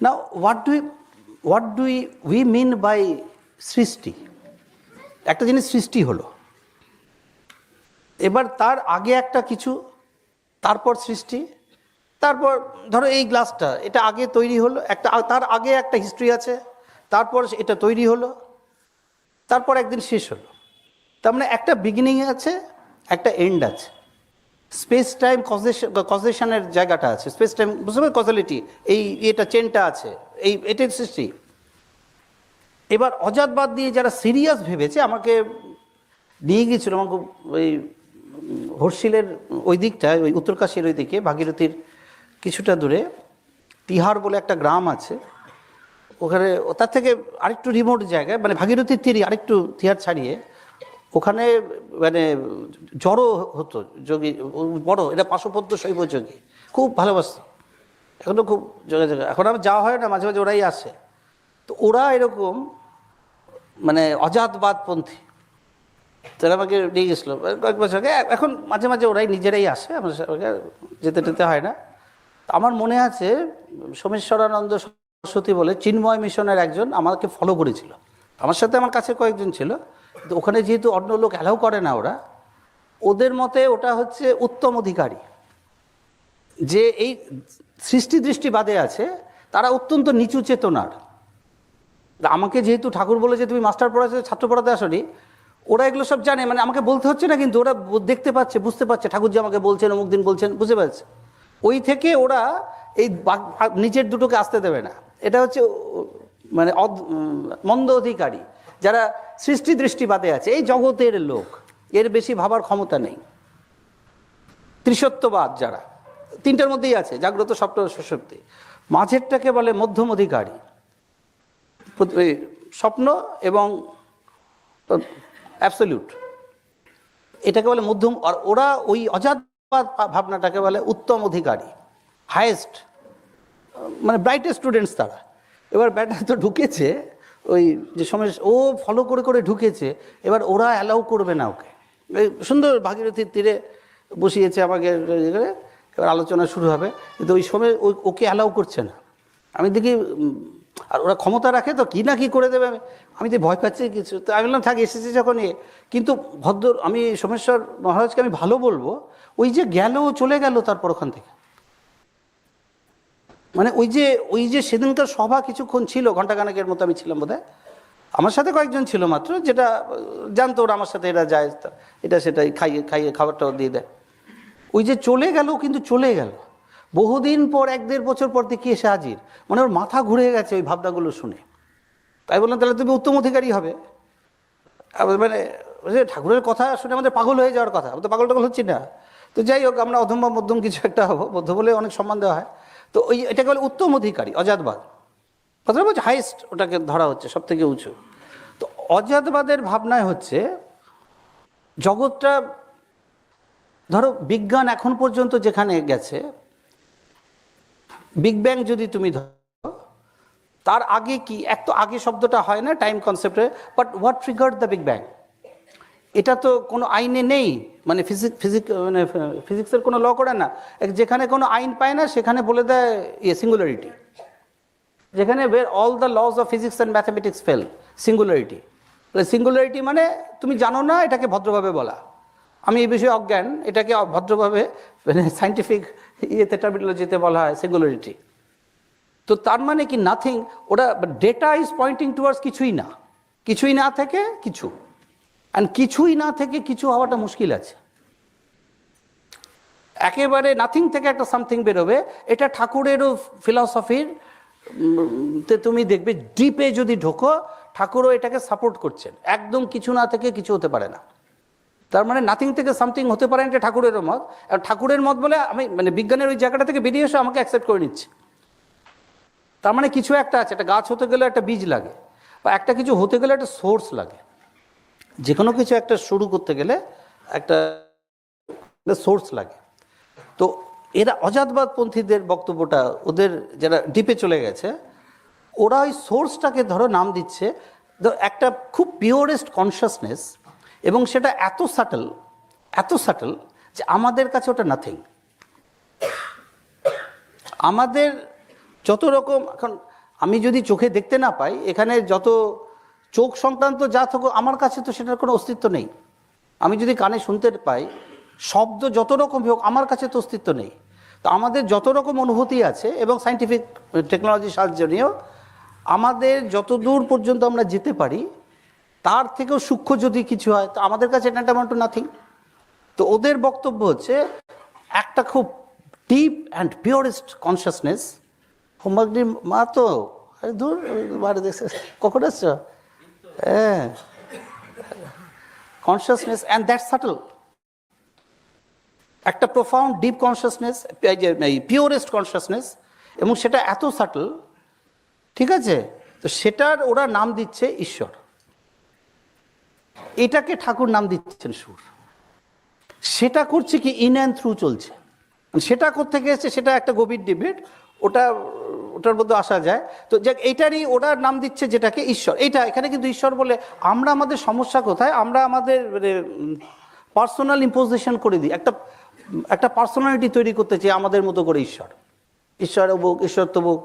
না, what do we mean by সৃষ্টি? একটা জিনিস সৃষ্টি হলো, এবার তার আগে একটা কিছু, তারপর সৃষ্টি, তারপর ধরো এই গ্লাসটা, এটা আগে তৈরি হলো, একটা তার আগে একটা হিস্ট্রি আছে, তারপর এটা তৈরি হলো, তারপর একদিন শেষ হলো। তার মানে একটা বিগিনিং আছে, একটা এন্ড আছে। স্পেস টাইম কজেশনের জায়গাটা আছে, স্পেস টাইম, বুঝতে পারবে? কজালিটি, এই এটা চেনটা আছে, এই এটার সৃষ্টি। এবার অজাতবাদ দিয়ে যারা সিরিয়াস ভেবেছে, আমাকে নিয়ে গিয়েছিল, আমাকে ওই হর্ষিলের ওই দিকটায়, ওই উত্তরকাশীর ওই দিকে, ভাগীরথীর কিছুটা দূরে তিহার বলে একটা গ্রাম আছে, ওখানে তার থেকে আরেকটু রিমোট জায়গায়, মানে ভাগীরথীর তীরে আরেকটু তিহার ছাড়িয়ে, ওখানে মানে জড়ো হতো যোগী, বড়, এটা পাশপদ্য শৈব যোগী, খুব ভালোবাসত। এখনও খুব যোগাযোগ, এখন আমার যাওয়া হয় না, মাঝে মাঝে ওরাই আসে। তো ওরা এরকম মানে অজাতবাদপন্থী, তারা আমাকে নিয়ে গেছিলো কয়েক বছর আগে। এখন মাঝে মাঝে ওরাই নিজেরাই আসে, আমার সঙ্গে যেতে টেতে হয় না। আমার মনে আছে সোমেশ্বরানন্দ সরস্বতী বলে চিন্ময় মিশনের একজন আমাকে ফলো করেছিল, আমার সাথে আমার কাছে কয়েকজন ছিল। তো ওখানে যেহেতু অন্য লোক অ্যালাউ করে না, ওরা ওদের মতে ওটা হচ্ছে উত্তম অধিকারী, যে এই সৃষ্টি দৃষ্টিবাদে আছে, তারা অত্যন্ত নিচু চেতনার। আমাকে যেহেতু ঠাকুর বলে যে তুমি মাস্টার পড়াচ্ছে, ছাত্র পড়াতে আসনি, ওরা এগুলো সব জানে, মানে আমাকে বলতে হচ্ছে না, কিন্তু ওরা দেখতে পাচ্ছে, বুঝতে পারছে ঠাকুর যে আমাকে বলছেন, অমুক দিন বলছেন, বুঝতে পারছে। ওই থেকে ওরা এই নিচের দুটোকে আসতে দেবে না। এটা হচ্ছে মানে মন্দ অধিকারী, যারা সৃষ্টি দৃষ্টিবাদে আছে, এই জগতের লোক, এর বেশি ভাবার ক্ষমতা নেই। ত্রিসত্যবাদ যারা, তিনটার মধ্যেই আছে, জাগ্রত, স্বপ্ন, সুষুপ্তি। মাঝেরটাকে বলে মধ্যম অধিকারী, স্বপ্ন এবং অ্যাবসলিউট, এটাকে বলে মধ্যম। আর ওরা ওই অজাতবাদ ভাবনাটাকে বলে উত্তম অধিকারী, হায়েস্ট, মানে ব্রাইটেস্ট স্টুডেন্টস তারা। এবার ব্যাটা তো ঢুকেছে ওই যে সময়, ও ফলো করে করে ঢুকেছে। এবার ওরা অ্যালাউ করবে না ওকে, সুন্দর ভাগীরথীর তীরে বসিয়েছে আমাকে, এবার আলোচনা শুরু হবে, কিন্তু ওই সময় ওকে অ্যালাউ করছে না। আমি দেখি, আর ওরা ক্ষমতা রাখে তো কি না কি করে দেবে, আমি তো ভয় পাচ্ছি কিছু। তো আমি বললাম থাক, এসেছি যখন কিন্তু ভদ্র, আমি সোমেশ্বর মহারাজকে আমি ভালো বলবো, ওই যে গেল, চলে গেল তারপর ওখান থেকে। মানে ওই যে সেদিনকার সভা কিছুক্ষণ ছিল, ঘণ্টাখানেকের মতো আমি ছিলাম বোধহয়, আমার সাথে কয়েকজন ছিল মাত্র, যেটা জানতো ওরা আমার সাথে, এরা যায় এটা সেটাই খাইয়ে খাবারটাও দিয়ে দেয়। ওই যে চলে গেল, কিন্তু চলে গেল বহুদিন পর, 1-1.5 বছর পর দেখি এসে হাজির। মানে ওর মাথা ঘুরে গেছে ওই ভাবনাগুলো শুনে। তাই বললাম তাহলে তুমি উত্তম অধিকারী হবে। মানে ওই যে ঠাকুরের কথা শুনে আমাদের পাগল হয়ে যাওয়ার কথা, আমরা তো পাগল টাগল হচ্ছি না। তো যাই হোক, আমরা অধম বা মধ্যম কিছু একটা হবো, মধ্য বলে অনেক সম্মান দেওয়া হয়। তো ওই এটাকে বলে উত্তম অধিকারী, অজাতবাদ। কথাটা বলছে হাইস্ট, ওটাকে ধরা হচ্ছে সব থেকে উঁচু। তো অজাতবাদের ভাবনায় হচ্ছে জগৎটা, ধরো বিজ্ঞান এখন পর্যন্ত যেখানে গেছে, বিগ ব্যাং যদি তুমি ধরো, তার আগে কি, এক তো আগে শব্দটা হয় না টাইম কনসেপ্টে, but what triggered the big bang? এটা তো কোনো আইনে নেই, মানে ফিজিক্সের কোনো ল করে না। যেখানে কোনো আইন পায় না সেখানে বলে দেয় সিঙ্গুলারিটি, যেখানে where all the laws of physics and mathematics fail, singularity. Singularity মানে তুমি জানো না, এটাকে ভদ্রভাবে বলা। আমি এই বিষয়ে অজ্ঞান, এটাকে ভদ্রভাবে মানে সায়েন্টিফিক টার্মিনোলজিতে বলা হয় সিঙ্গুলারিটি। তো তার মানে কি নাথিং, ওটা ডেটা ইজ পয়েন্টিং টুয়ার্ডস কিছুই না, কিছুই না থেকে কিছু, অ্যান্ড কিছুই না থেকে কিছু হওয়াটা মুশকিল আছে। একেবারে নাথিং থেকে একটা সামথিং বেরোবে, এটা ঠাকুরেরও ফিলসফির তুমি দেখবে ডিপে যদি ঢোকো, ঠাকুরও এটাকে সাপোর্ট করছেন। একদম কিছু না থেকে কিছু হতে পারে না, তার মানে নাথিং থেকে সামথিং হতে পারে না, এটা ঠাকুরেরও মত। আর ঠাকুরের মত বলে আমি মানে বিজ্ঞানের ওই জায়গাটা থেকে বেরিয়ে এসে আমাকে অ্যাকসেপ্ট করে নিচ্ছি। তার মানে কিছু একটা আছে, একটা গাছ হতে গেলে একটা বীজ লাগে, বা একটা কিছু হতে গেলে একটা সোর্স লাগে। যে কোনো কিছু একটা শুরু করতে গেলে একটা সোর্স লাগে। তো এরা অজাতবাদপন্থীদের বক্তব্যটা, ওদের যারা ডিপে চলে গেছে, ওরা ওই সোর্সটাকে ধরো নাম দিচ্ছে একটা খুব পিওরেস্ট কনসিয়াসনেস, এবং সেটা এত সাটল যে আমাদের কাছে ওটা নাথিং। আমাদের যত রকম, এখন আমি যদি চোখে দেখতে না পাই, এখানে যত চোখ সংক্রান্ত যা থাকুক, আমার কাছে তো সেটার কোনো অস্তিত্ব নেই। আমি যদি কানে শুনতে পাই, শব্দ যত রকম হোক, আমার কাছে তো অস্তিত্ব নেই। তো আমাদের যত রকম অনুভূতি আছে, এবং সায়েন্টিফিক টেকনোলজির সাহায্য নিয়েও আমাদের যত দূর পর্যন্ত আমরা যেতে পারি, তার থেকেও সূক্ষ্ম যদি কিছু হয়, তো আমাদের কাছে এটা অ্যামাউন্ট টু নাথিং। তো ওদের বক্তব্য হচ্ছে একটা খুব ডিপ অ্যান্ড পিওরেস্ট কনসিয়াসনেস। হোমওয়ার্কটির মা তো দূর বাড়ি দেখছে, কখন আসছ? হ্যাঁ, কনসিয়াসনেস অ্যান্ড দ্যাট সাটল, একটা profound deep consciousness, purest consciousness, এবং সেটা এত সাটল, ঠিক আছে? তো সেটার ওরা নাম দিচ্ছে ঈশ্বর। এটাকে ঠাকুর নাম দিচ্ছেন সুর। সেটা করছে কি ইন অ্যান্ড থ্রু চলছে। সেটা কোত্থেকে এসেছে সেটা একটা গভীর ডিবেট, ওটার মধ্যে আসা যায়। তো যাক, এইটারই ওরা নাম দিচ্ছে যেটাকে ঈশ্বর। এইটা এখানে কিন্তু ঈশ্বর বলে, আমরা আমাদের সমস্যা কোথায়, আমরা আমাদের পার্সোনাল ইম্পোজিশন করে দিই, একটা পার্সোনালিটি তৈরি করতে চাই আমাদের মতো করে। ঈশ্বর বুক, ঈশ্বর তো বুক,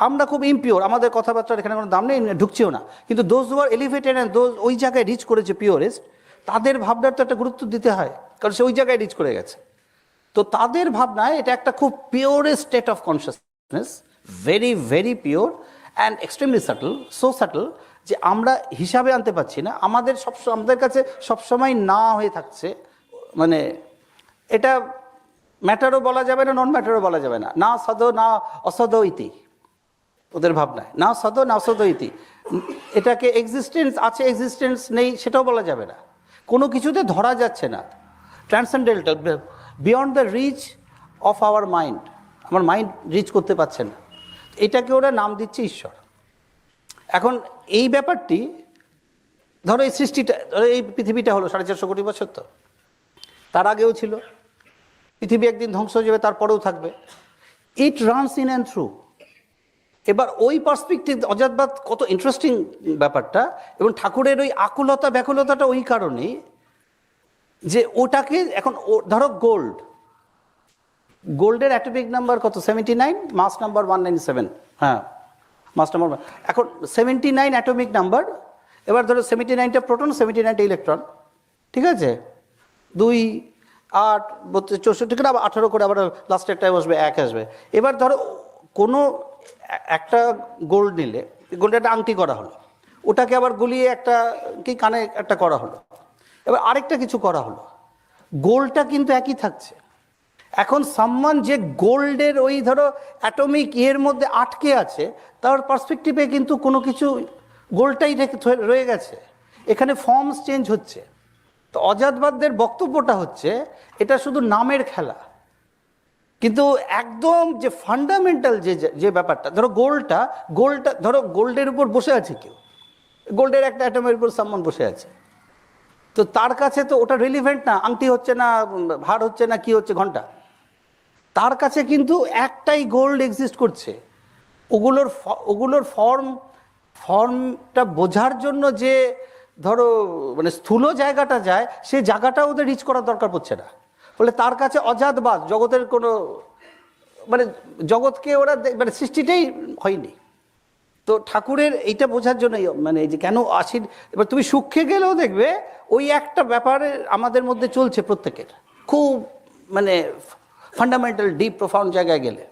আমরা খুব ইমপিওর, আমাদের কথাবার্তার এখানে কোনো দাম নেই, ঢুকছেও না। কিন্তু those who are elevated and those ওই জায়গায় রিচ করেছে পিওরেস্ট, তাদের ভাবনার তো একটা গুরুত্ব দিতে হয়, কারণ সে ওই জায়গায় রিচ করে গেছে। তো তাদের ভাবনায় এটা একটা খুব purest state of consciousness, very very pure and extremely subtle, so subtle যে আমরা হিসাবে আনতে পারছি না। আমাদের কাছে সবসময় না হয়ে থাকছে, মানে এটা ম্যাটারও বলা যাবে না, নন ম্যাটারও বলা যাবে না, না সদ না অসদ ইতি। ওদের ভাবনায় না সদ না অসদ ইতি, এটাকে এক্সিস্টেন্স আছে, এক্সিস্টেন্স নেই সেটাও বলা যাবে না, কোনো কিছুতে ধরা যাচ্ছে না, transcendental, beyond the reach of our mind, আমার মাইন্ড রিচ করতে পারছে না। এটাকে ওরা নাম দিচ্ছে ঈশ্বর। এখন এই ব্যাপারটি, ধরো এই সৃষ্টিটা, ধরো এই পৃথিবীটা হলো 450 কোটি বছর, তো তার আগেও ছিল। পৃথিবী একদিন ধ্বংস হয়ে যাবে, তারপরেও থাকবে। ইট রানস ইন অ্যান্ড থ্রু। এবার ওই পার্সপেক্টিভ, অজাতবাদ কত ইন্টারেস্টিং ব্যাপারটা, এবং ঠাকুরের ওই আকুলতা ব্যাকুলতাটা ওই কারণেই যে ওটাকে এখন ধরো গোল্ডের অ্যাটমিক নাম্বার কত? 79, মাস নাম্বার 197। হ্যাঁ, মাস নাম্বার, এখন 79 অ্যাটমিক নাম্বার। এবার ধরো 79টা প্রোটন, 79টা ইলেকট্রন, ঠিক আছে? 2, 8, 32, 64 করে আবার 18 করে, আবার লাস্টেরটায় বসবে 1 আসবে। এবার ধরো কোনো একটা গোল্ড নিলে, গোল্ডের একটা আংটি করা হলো, ওটাকে আবার গুলিয়ে একটা কি কানে একটা করা হলো, এবার আরেকটা কিছু করা হলো, গোল্ডটা কিন্তু একই থাকছে। এখন সামওয়ান যে গোল্ডের ওই ধরো অ্যাটমিক ইয়ের মধ্যে আটকে আছে, তার পার্সপেক্টিভে কিন্তু কোনো কিছু গোল্ডটাই রয়ে গেছে। এখানে ফর্মস চেঞ্জ হচ্ছে। তো অজাতবাদদের বক্তব্যটা হচ্ছে এটা শুধু নামের খেলা, কিন্তু একদম যে ফান্ডামেন্টাল যে যে ব্যাপারটা, ধরো গোল্ডটা ধরো গোল্ডের উপর বসে আছে কেউ, গোল্ডের একটা অ্যাটমের উপর সামন বসে আছে, তো তার কাছে তো ওটা রিলিভেন্ট না, আংটি হচ্ছে না, ভার হচ্ছে না, কি হচ্ছে, ঘন্টা, তার কাছে কিন্তু একটাই গোল্ড এক্সিস্ট করছে। ওগুলোর ফর্মটা বোঝার জন্য যে ধরো মানে স্থূল জায়গাটা যায়, সেই জায়গাটা ওদের রিচ করার দরকার পড়ছে না, ফলে তার কাছে অজাতবাদ জগতের কোনো মানে জগৎকে ওরা মানে সৃষ্টিটাই হয়নি। তো ঠাকুরের এইটা বোঝার জন্যই মানে এই যে কেন আশীর, এবার তুমি সূক্ষ্মে গেলেও দেখবে ওই একটা ব্যাপারে আমাদের মধ্যে চলছে প্রত্যেকের, খুব মানে ফান্ডামেন্টাল ডিপ প্রোফাউন্ড জায়গায় গেলে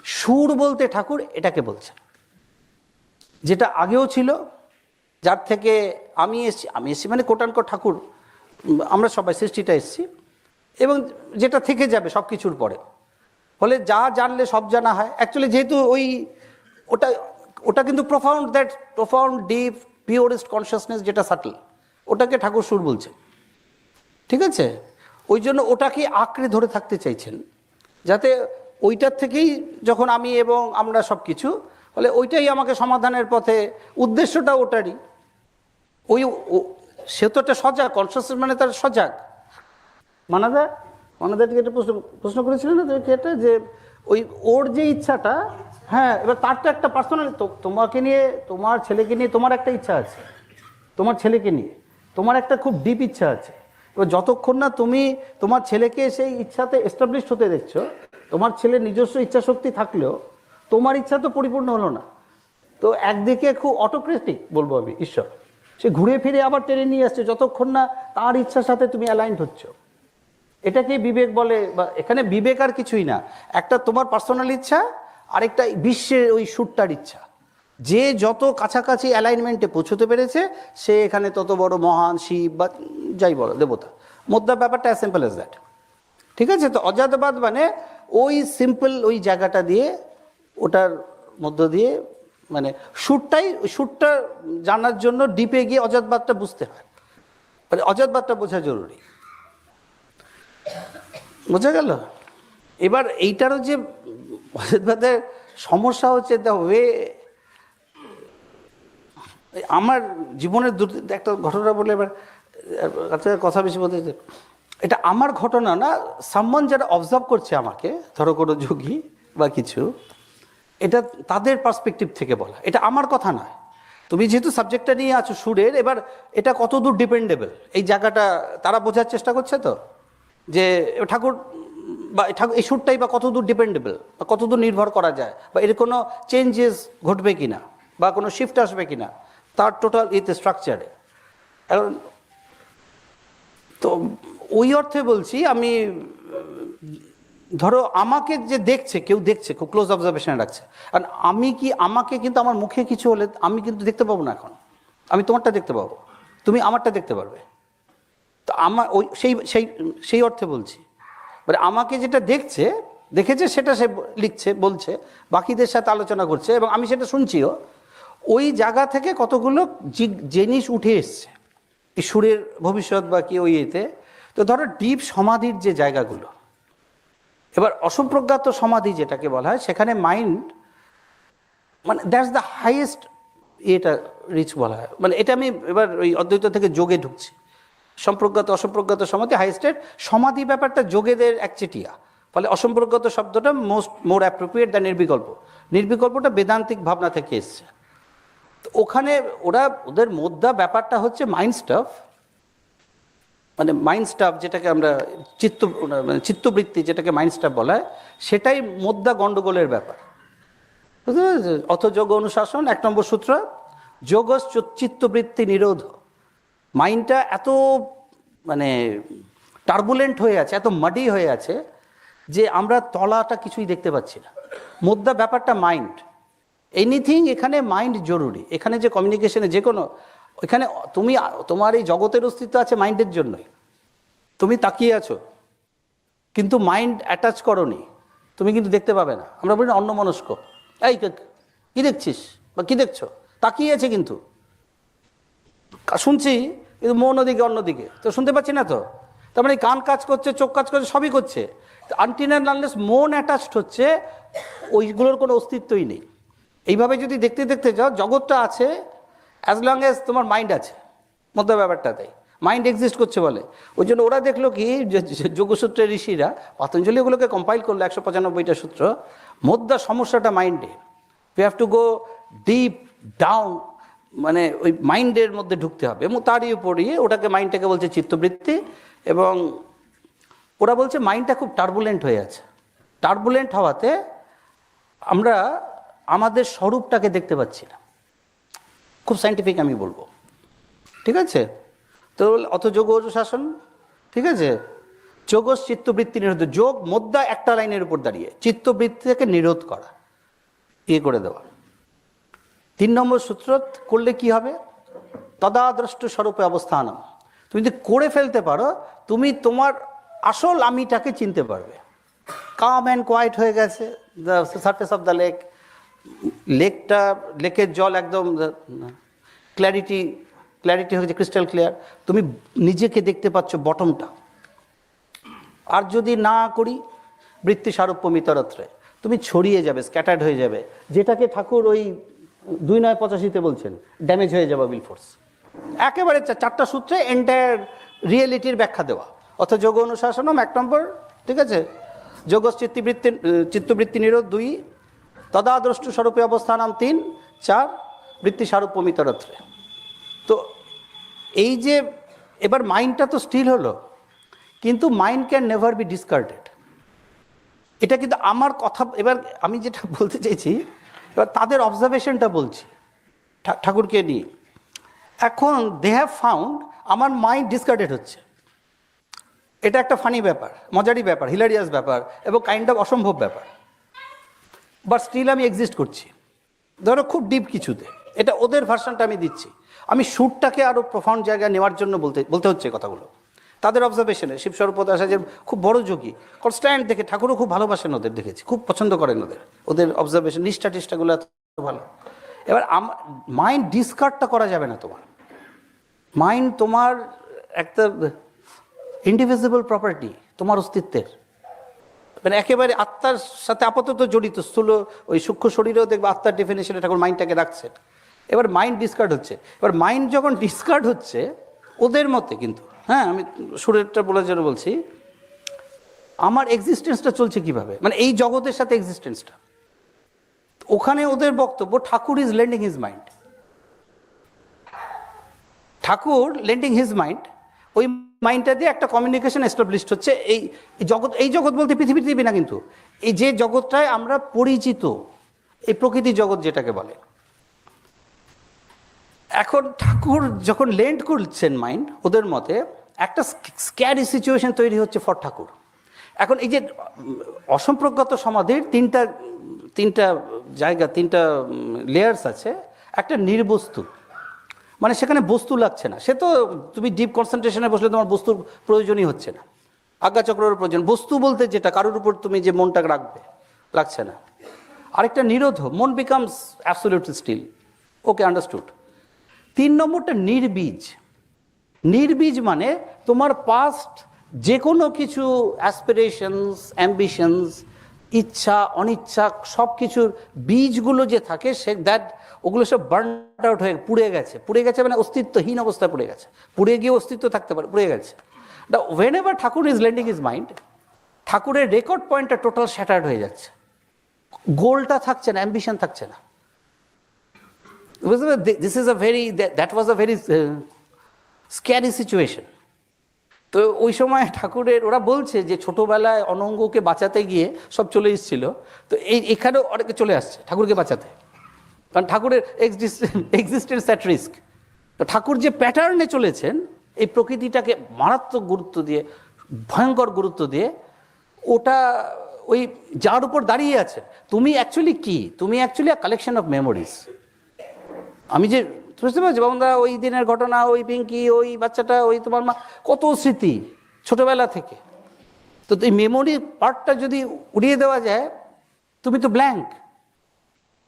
সুর বলতে ঠাকুর এটাকে বলছে, যেটা আগেও ছিল, যার থেকে আমি এসছি মানে কোটানকোট ঠাকুর, আমরা সবাই সৃষ্টিটা এসছি, এবং যেটা থেকে যাবে সব কিছুর পরে, ফলে যা জানলে সব জানা হয় অ্যাকচুয়ালি, যেহেতু ওই ওটা কিন্তু প্রোফাউন্ড ডিপ পিওরেস্ট কনসিয়াসনেস যেটা সাটল, ওটাকে ঠাকুর সুর বলছে, ঠিক আছে? ওই জন্য ওটাকে আঁকড়ে ধরে থাকতে চাইছেন, যাতে ওইটার থেকেই যখন আমি এবং আমরা সব কিছু, ফলে ওইটাই আমাকে সমাধানের পথে, উদ্দেশ্যটা ওটারই। সে তো একটা সজাগ কনসিয়াসনেস, মানে তার সজাগ। মানাদাকে একটা প্রশ্ন করেছিলেন না এটা, যে ওই ওর যে ইচ্ছাটা, হ্যাঁ, এবার তারটা একটা পার্সোনাল, তোমাকে নিয়ে, তোমার ছেলেকে নিয়ে তোমার একটা ইচ্ছা আছে, তোমার ছেলেকে নিয়ে তোমার একটা খুব ডিপ ইচ্ছা আছে। এবার যতক্ষণ না তুমি তোমার ছেলেকে সেই ইচ্ছাতে এস্টাবলিশ হতে দেখছো, তোমার ছেলের নিজস্ব ইচ্ছা শক্তি থাকলেও তোমার ইচ্ছা তো পরিপূর্ণ হলো না। তো একদিকে খুব অটোক্রেটিক বলবো আমি, ঈশ্বর সে ঘুরে ফিরে আবার টেনে নিয়ে আসছে যতক্ষণ না তার ইচ্ছার সাথে তুমি অ্যালাইন্ড হচ্ছ। এটাকে বিবেক বলে, বা এখানে বিবেক আর কিছুই না, একটা তোমার পার্সোনাল ইচ্ছা, আরেকটা বিশ্বের ওই সুরটার ইচ্ছা। যে যত কাছাকাছি অ্যালাইনমেন্টে পৌঁছতে পেরেছে সে এখানে তত বড় মহান, শিব বা যাই বলো দেবতা, মধ্যে ব্যাপারটা অ্যাজ সিম্পল অ্যাজ দ্যাট, ঠিক আছে? তো অজাতবাদ মানে ওই সিম্পল ওই জায়গাটা দিয়ে, ওটার মধ্য দিয়ে মানে সুরটা জানার জন্য ডিপে গিয়ে অজাতবাদটা বুঝতে হয়, মানে অজাতবাদটা বোঝা জরুরি। বোঝা গেল? এবার এইটারও যে অজাতবাদের সমস্যা হচ্ছে, দ্য ওয়ে, আমার জীবনের একটা ঘটনা বলে, এবার কথা বেশি বলতে, এটা আমার ঘটনা না, সামওয়ান যারা অবজার্ভ করছে আমাকে, ধরো কোনো যোগী বা কিছু, এটা তাদের পার্সপেক্টিভ থেকে বলা, এটা আমার কথা নয়। তুমি যেহেতু সাবজেক্টটা নিয়ে আছো সুরের, এবার এটা কতদূর ডিপেন্ডেবল এই জায়গাটা তারা বোঝার চেষ্টা করছে, তো যে ঠাকুর বা এই সুরটাই বা কতদূর ডিপেন্ডেবল বা কতদূর নির্ভর করা যায়, বা এর কোনো চেঞ্জেস ঘটবে কিনা বা কোনো শিফট আসবে কিনা তার টোটাল ইতে স্ট্রাকচারে। তো ওই অর্থে বলছি আমি, ধরো আমাকে যে দেখছে, কেউ দেখছে, খুব ক্লোজ অবজারভেশনে রাখছে, আর আমাকে কিন্তু আমার মুখে কিছু হলে আমি কিন্তু দেখতে পাবো না, এখন আমি তোমারটা দেখতে পাবো, তুমি আমারটা দেখতে পারবে। তো আমার ওই সেই অর্থে বলছি, মানে আমাকে যেটা দেখেছে সেটা সে লিখছে, বলছে, বাকিদের সাথে আলোচনা করছে, এবং আমি সেটা শুনছিও। ওই জায়গা থেকে কতগুলো জিনিস উঠে এসছে এই সুরের ভবিষ্যৎ বা কি ওই এতে। তো ধরো ডিপ সমাধির যে জায়গাগুলো, এবার অসম্প্রজ্ঞাত সমাধি যেটাকে বলা হয়, সেখানে মাইন্ড মানে দ্যাটস দ্য হাইয়েস্ট এটা রিচ বলা হয়। মানে এটা আমি এবার ওই অদ্বৈত থেকে যোগে ঢুকছি, সম্প্রজ্ঞাত অসম্প্রজ্ঞাত সমাধি হাইয়েস্টের সমাধি ব্যাপারটা যোগেদের একচেটিয়া, ফলে অসম্প্রজ্ঞাত শব্দটা মোর অ্যাপ্রোপ্রিয়েট দ্য নির্বিকল্পটা বেদান্তিক ভাবনা থেকে এসছে। তো ওখানে ওদের মধ্যে ব্যাপারটা হচ্ছে মাইন্ড স্টাফ, যেটাকে আমরা চিত্তবৃত্তি যেটাকে মাইন্ড স্টাফ বলা হয়, সেটাই মধ্যা গণ্ডগোলের ব্যাপার। বুঝতে পেরেছি? অথ যোগ অনুশাসন 1 নম্বর সূত্র, যোগ চিত্তবৃত্তি নিরোধ। মাইন্ডটা এত মানে টার্বুলেন্ট হয়ে আছে, এত মাডি হয়ে আছে যে আমরা তলাটা কিছুই দেখতে পাচ্ছি না। মধ্যা ব্যাপারটা মাইন্ড, এনিথিং এখানে মাইন্ড জরুরি। এখানে যে কমিউনিকেশনে যে কোনো, এখানে তোমার এই জগতের অস্তিত্ব আছে মাইন্ডের জন্যই। তুমি তাকিয়ে আছো কিন্তু মাইন্ড অ্যাটাচ করোনি, তুমি কিন্তু দেখতে পাবে না। আমরা বলি না অন্যমনস্ক, এই কি দেখছিস বা কি দেখছো, তাকিয়ে আছে কিন্তু শুনছি কিন্তু মন ওদিকে অন্যদিকে, তো শুনতে পাচ্ছি না। তো তার মানে কান কাজ করছে, চোখ কাজ করছে, সবই করছে, আনটিল অ্যান্ড আনলেস মন অ্যাটাচড হচ্ছে, ওইগুলোর কোনো অস্তিত্বই নেই। এইভাবে যদি দেখতে দেখতে যাও, জগৎটা আছে অ্যাজ লং অ্যাজ তোমার মাইন্ড আছে, মধ্যে ব্যাপারটাতে মাইন্ড এক্সিস্ট করছে বলে। ওই জন্য ওরা দেখলো কি, যোগসূত্রের ঋষিরা, পতঞ্জলি ওগুলোকে কম্পাইল করলো 195টা সূত্র, মধ্যে সমস্যাটা মাইন্ডে। We have to go deep down, মানে ওই মাইন্ডের মধ্যে ঢুকতে হবে, এবং তারই উপরিয়ে ওটাকে, মাইন্ডটাকে বলছে চিত্তবৃত্তি। এবং ওরা বলছে মাইন্ডটা খুব টার্বুলেন্ট হয়ে আছে। টার্বুলেন্ট হওয়াতে আমরা আমাদের স্বরূপটাকে দেখতে পাচ্ছি না। খুব সায়েন্টিফিক আমি বলবো, ঠিক আছে? তো অত যোগ শাসন, ঠিক আছে? যোগস চিত্তবৃত্তি নিরোধ, যোগ মোদ্দা একটা লাইনের উপর দাঁড়িয়ে চিত্তবৃত্তি থেকে নিরোধ করা, ইয়ে করে দেওয়া। 3 নম্বর সূত্র করলে কি হবে? তদাদ্রষ্ট স্বরূপে অবস্থানম। তুমি যদি করে ফেলতে পারো, তুমি তোমার আসল আমিটাকে চিনতে পারবে। কাম অ্যান্ড কোয়াইট হয়ে গেছে the surface of the lake, লেকের জল একদম ক্ল্যারিটি হয়েছে, ক্রিস্টাল ক্লিয়ার। তুমি নিজেকে দেখতে পাচ্ছ বটমটা। আর যদি না করি, বৃত্তি সারূপ্যমিতরত্রে, তুমি ছড়িয়ে যাবে, স্ক্যাটার্ড হয়ে যাবে, যেটাকে ঠাকুর ওই 2:85 বলছেন, ড্যামেজ হয়ে যাবে উইল ফোর্স। একেবারে 4টা সূত্রে এন্টায়ার রিয়েলিটির ব্যাখ্যা দেওয়া। অর্থাৎ যোগ অনুশাসনম 1 নম্বর, ঠিক আছে? যোগ চিত্তবৃত্তি নিরোধ 2, তদাদ্রষ্টু স্বরূপে অবস্থানাম 3, 4 বৃত্তি সারূপ্যমিতরত্রে। তো এই যে এবার মাইন্ডটা তো স্টিল হলো, কিন্তু mind can never be discarded. এটা কিন্তু আমার কথা। এবার আমি যেটা বলতে চাইছি, এবার তাদের অবজারভেশনটা বলছি ঠাকুরকে নিয়ে। এখন দে হ্যাভ ফাউন্ড আমার মাইন্ড ডিসকার্ডেড হচ্ছে। এটা একটা ফানি ব্যাপার, মজারি ব্যাপার, হিলারিয়াস ব্যাপার, এবং কাইন্ড অফ অসম্ভব ব্যাপার। বাট স্টিল আমি এক্সিস্ট করছি, ধরো খুব ডিপ কিছুতে। এটা ওদের ভার্সনটা আমি দিচ্ছি। আমি সুরটাকে আরও প্রফাউন্ড জায়গায় নেওয়ার জন্য বলতে হচ্ছে কথাগুলো। তাদের অবজারভেশনে শিবস্বরূপ আচার্যের খুব বড় যোগী, কনস্ট্যান্ট দেখে, ঠাকুরও খুব ভালোবাসেন ওদের, দেখেছি, খুব পছন্দ করেন ওদের অবজারভেশন, নিষ্ঠা টিষ্ঠাগুলো এত ভালো। এবার মাইন্ড ডিসকার্ডটা করা যাবে না। তোমার মাইন্ড তোমার একটা ইনডিভিজিবল প্রপার্টি, তোমার অস্তিত্বের, মানে একেবারে আত্মার সাথে আপাতত জড়িত। স্থূল ওই সূক্ষ্ম শরীরেও দেখবে আত্মার ডেফিনেশনে ঠাকুর মাইন্ডটাকে রাখছেন। এবার মাইন্ড ডিসকার্ড হচ্ছে। এবার মাইন্ড যখন ডিসকার্ড হচ্ছে ওদের মতে, কিন্তু হ্যাঁ, আমি সুরেরটা বলার জন্য বলছি, আমার এক্সিস্টেন্সটা চলছে কিভাবে, মানে এই জগতের সাথে এক্সিস্টেন্সটা। ওখানে ওদের বক্তব্য, Thakur is lending his mind. Thakur lending his mind, ওই মাইন্ডটা দিয়ে একটা কমিউনিকেশন এস্টাবলিশড হচ্ছে। এই জগৎ বলতে পৃথিবী না, কিন্তু এই যে জগৎটায় আমরা পরিচিত, এই প্রকৃতি জগৎ যেটাকে বলে। এখন ঠাকুর যখন লেন্ড করছেন মাইন্ড, ওদের মতে একটা স্ক্যারি সিচুয়েশন তৈরি হচ্ছে ফর ঠাকুর। এখন এই যে অসম্প্রজ্ঞাত সমাধির তিনটা জায়গা, 3টা লেয়ার্স আছে। একটা নির্বস্তু, মানে সেখানে বস্তু লাগছে না। সে তো তুমি ডিপ কনসেন্ট্রেশনে বসলে তোমার বস্তুর প্রয়োজনই হচ্ছে না, আজ্ঞাচক্রের প্রয়োজন। বস্তু বলতে যেটা কারোর উপর তুমি যে মনটা রাখবে, লাগছে না। আরেকটা নিরোধ, মন বিকামস অ্যাবসলিউটলি স্টিল। ওকে, আন্ডারস্টুড। 3 নম্বরটা নির্বীজ। নির্বীজ মানে তোমার পাস্ট যে কোনো কিছু অ্যাসপিরেশনস, অ্যাম্বিশনস, ইচ্ছা, অনিচ্ছা, সব কিছুর বীজগুলো যে থাকে, ওগুলো সব বার্ন আউট হয়ে পুড়ে গেছে, মানে অস্তিত্বহীন অবস্থায় পড়ে গেছে। পুড়ে গিয়ে অস্তিত্ব থাকতে পারে, পুড়ে গেছে। Whenever Thakur is lending his mind, ঠাকুরের রেকর্ড পয়েন্টটা টোটাল শ্যাটার্ড হয়ে যাচ্ছে। গোলটা থাকছে না, অ্যাম্বিশন থাকছে না। That was a very scary situation. তো ওই সময় ঠাকুরের, ওরা বলছে যে ছোটবেলায় অনঙ্গকে বাঁচাতে গিয়ে সব চলে এসেছিল, তো এখানেও অনেকে চলে আসছে ঠাকুরকে বাঁচাতে, কারণ ঠাকুরের এক্সিস্টেন্স অ্যাট রিস্ক। তো ঠাকুর যে প্যাটার্নে চলেছেন, এই প্রকৃতিটাকে মারাত্মক গুরুত্ব দিয়ে, ভয়ঙ্কর গুরুত্ব দিয়ে, ওটা ওই যার উপর দাঁড়িয়ে আছে। তুমি অ্যাকচুয়ালি কি? তুমি অ্যাকচুয়ালি কালেকশন অফ মেমোরিজ। আমি যে বুঝতে পারছি বাবুদা, ওই দিনের ঘটনা, ওই পিঙ্কি, ওই বাচ্চাটা, ওই তোমার মা, কত স্মৃতি ছোটবেলা থেকে। তো এই মেমোরি পার্টটা যদি উড়িয়ে দেওয়া যায়, তুমি তো ব্ল্যাঙ্ক।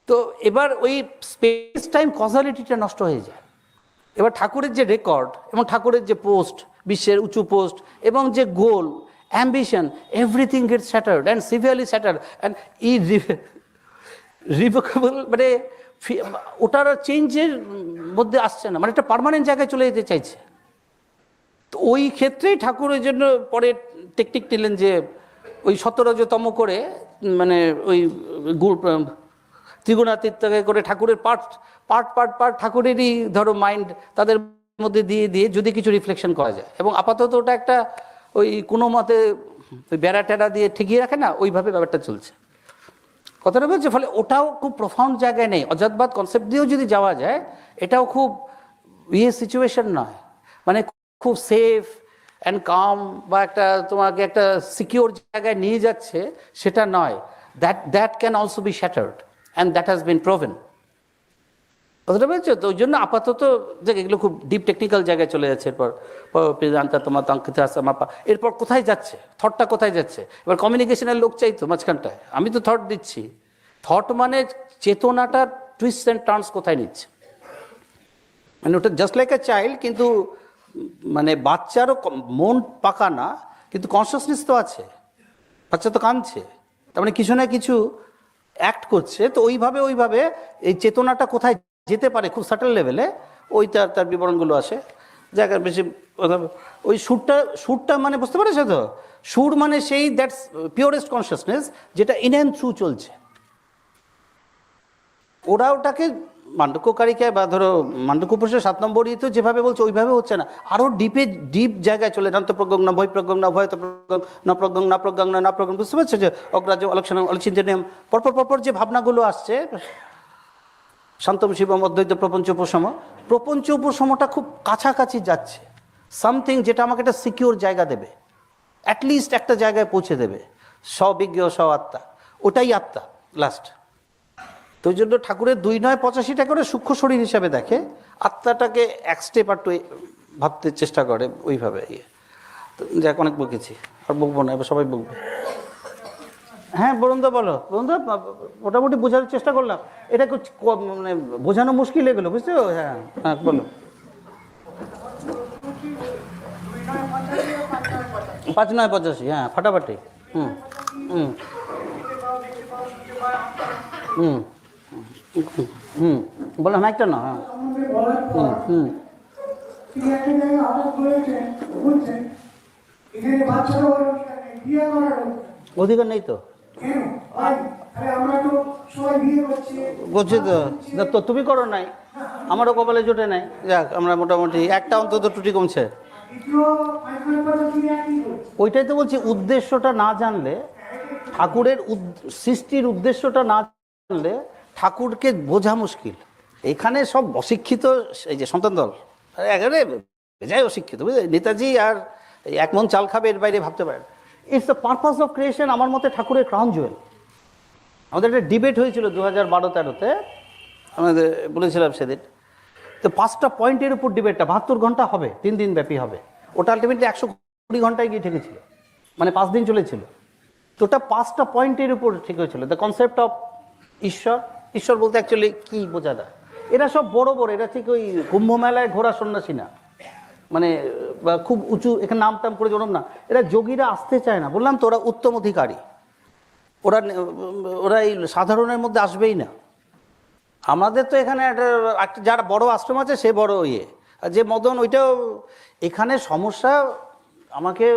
তো এবার ওই স্পেস টাইম কজালিটিটা নষ্ট হয়ে যায়। এবার ঠাকুরের যে রেকর্ড এবং ঠাকুরের যে পোস্ট, বিশ্বের উঁচু পোস্ট এবং যে goal, ambition, everything get saturated and severely saturated and revocable, মানে ওটার চেঞ্জের মধ্যে আসছে না, মানে একটা পার্মানেন্ট জায়গায় চলে যেতে চাইছে। তো ওই ক্ষেত্রেই ঠাকুর ওই জন্য পরে টেকনিক নিলেন যে ওই 17তম করে, মানে ওই ত্রিগুণাতীতকে করে ঠাকুরের পার্ট পার্ট পার্ট পার্ট ঠাকুরেরই ধরো মাইন্ড তাদের মধ্যে দিয়ে দিয়ে যদি কিছু রিফ্লেকশন করা যায়, এবং আপাতত ওটা একটা ওই কোনো মতে ওই বেড়া টেড়া দিয়ে ঠিকিয়ে রাখে না, ওইভাবে ব্যাপারটা চলছে। কথাটা বলছে, ফলে ওটাও খুব প্রফাউন্ড জায়গায় নেই। অজাতবাদ কনসেপ্ট দিয়েও যদি যাওয়া যায়, এটাও খুব সিচুয়েশন নয়, মানে খুব সেফ অ্যান্ড কাম বা একটা তোমাকে একটা সিকিউর জায়গায় নিয়ে যাচ্ছে, সেটা নয়। That can also be shattered and that has been proven. কথাটা বলছো তো, ওই জন্য আপাতত যে এগুলো খুব ডিপ টেকনিক্যাল জায়গায় চলে যাচ্ছে। এরপর এরপর কোথায় যাচ্ছে, থটটা কোথায় যাচ্ছে? এবার কমিউনিকেশনের লোক চাই তো মাঝখানটায়, আমি তো থট দিচ্ছি। থট মানে চেতনাটা টুইস্ট অ্যান্ড টার্নস কোথায় নিচ্ছে, মানে ওটা জাস্ট লাইক এ চাইল্ড, কিন্তু মানে বাচ্চারও মন পাকা না, কিন্তু কনসিয়াসনেস তো আছে, বাচ্চা তো কাঁদছে, তার মানে কিছু না কিছু অ্যাক্ট করছে। তো ওইভাবে এই চেতনাটা কোথায় যেতে পারে খুব সাটেল লেভেলে, ওইটা তার বিবরণগুলো আসে। জায়গা বেশি ওই সুরটা মানে বুঝতে পারছো তো, সুর মানে সেই দ্যাটস পিওরেস্ট কনসিয়াসনেস, যেটা ইন অ্যান্ড থ্রু চলছে। ওরা ওটাকে মান্ডক্যকারিকায় বা ধরো মান্ডক্যপুরুষের 7 নম্বর তো যেভাবে বলছে ওইভাবে হচ্ছে না, আরও ডিপ জায়গায় চলে যান। তো প্রজ্ঞং না ভয় প্রজ্ঞং না ভয়, তো না প্রজ্ঞং না প্রজ্ঞং না প্রজ্ঞং, বুঝতে পারছো? যে অগ্রাহ্য অলক্ষণ অলচিন্তনীয়ম, পরপর যে ভাবনাগুলো আসছে, শান্তম শিবম অদ্বৈত প্রপঞ্চ উপশমটা খুব কাছাকাছি যাচ্ছে। সামথিং যেটা আমাকে একটা সিকিউর জায়গা দেবে, অ্যাটলিস্ট একটা জায়গায় পৌঁছে দেবে, স্ববিজ্ঞ আত্মা, ওটাই আত্মা লাস্ট। তো ওই জন্য ঠাকুরের 2-9-85টা করে সূক্ষ্ম শরীর হিসাবে দেখে, আত্মাটাকে এক স্টেপ আর ভাবতে চেষ্টা করে ওইভাবে। যাক, অনেক বকেছি, আর বকবো না, এবার সবাই বকবে। হ্যাঁ বরুণদা বলো। বরুণদা মোটামুটি বোঝার চেষ্টা করলাম, এটা মানে বোঝানো মুশকিল এগুলো, বুঝছো? হ্যাঁ হ্যাঁ বলো। 5-9-85, হ্যাঁ ফাটাফাটি। হুম হুম হুম হুম বললাম একটা না। হ্যাঁ হুম হুম অধিকার নেই তো, বলছি তো তুমি করো নাই, আমারও কপালে জোটে নাই। যাক, আমরা মোটামুটি একটা অন্তত ত্রুটি কমছে। ওইটাই তো বলছি, উদ্দেশ্যটা না জানলে, ঠাকুরের সৃষ্টির উদ্দেশ্যটা না জানলে ঠাকুরকে বোঝা মুশকিল। এখানে সব অশিক্ষিত, এই যে সন্তান দল একেবারে বেজায় অশিক্ষিত, বুঝলে? নেতাজি আর এক মন চাল খাবে, এর বাইরে ভাবতে পারে। It's the purpose of creation, আমার মতে ঠাকুরের ক্রাউন জুয়েল। আমাদের একটা ডিবেট হয়েছিল 2012-13-তে, আমাদের বলেছিলাম সেদিন। তো 5টা পয়েন্টের উপর ডিবেটটা 72 ঘন্টা হবে, 3 দিন ব্যাপী হবে। ওটা আলটিমেটলি 120 ঘন্টায় গিয়ে ঠেকেছিল, মানে 5 দিন চলেছিল। তো ওটা 5টা পয়েন্টের উপর ঠিক হয়েছিল। দ্য কনসেপ্ট অফ ঈশ্বর বলতে অ্যাকচুয়ালি কী বোঝা যায়। এরা সব বড়, এরা ঠিক ওই কুম্ভ মেলায় ঘোরা সন্ন্যাসী না, মানে খুব উঁচু এখানে নাম টাম করে জন্ম না। এরা যোগীরা আসতে চায় না, বললাম তো, ওরা উত্তম অধিকারী, ওরা এই সাধারণের মধ্যে আসবেই না। আমাদের তো এখানে একটা যারা বড় আশ্রম আছে সে বড় আর যে মদন, ওইটাও এখানে সমস্যা। আমাকে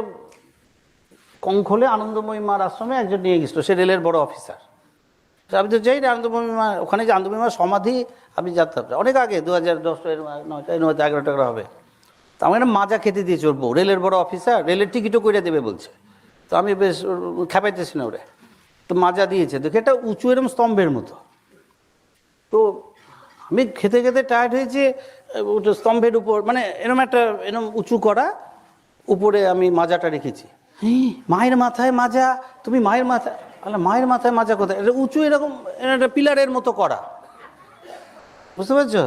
কঙ্খলে আনন্দময়ী মার আশ্রমে একজন নিয়ে গেছিলো, সে রেলের বড় অফিসার। আমি তো যাই না আনন্দময়ী মা, ওখানে যে আনন্দময়ী মার সমাধি আমি জানতাম অনেক আগে, 2010-11 হবে। তো আমি একটা মাজা খেতে দিয়ে চলবো, রেলের বড় অফিসার, রেলের টিকিটও করে দেবে বলছে। তো আমি বেশ খেপাইতেছি না ওরে, তো মাজা দিয়েছে, দেখে একটা উঁচু এরম স্তম্ভের মতো। তো আমি খেতে খেতে টায়ার্ড হয়েছে, স্তম্ভের উপর মানে এরম উঁচু করা, উপরে আমি মাজাটা রেখেছি। মায়ের মাথায় মাজা, তুমি মায়ের মাথায়, মায়ের মাথায় মাজা কোথায়? এটা উঁচু এরকম একটা পিলারের মতো করা, বুঝতে পারছো?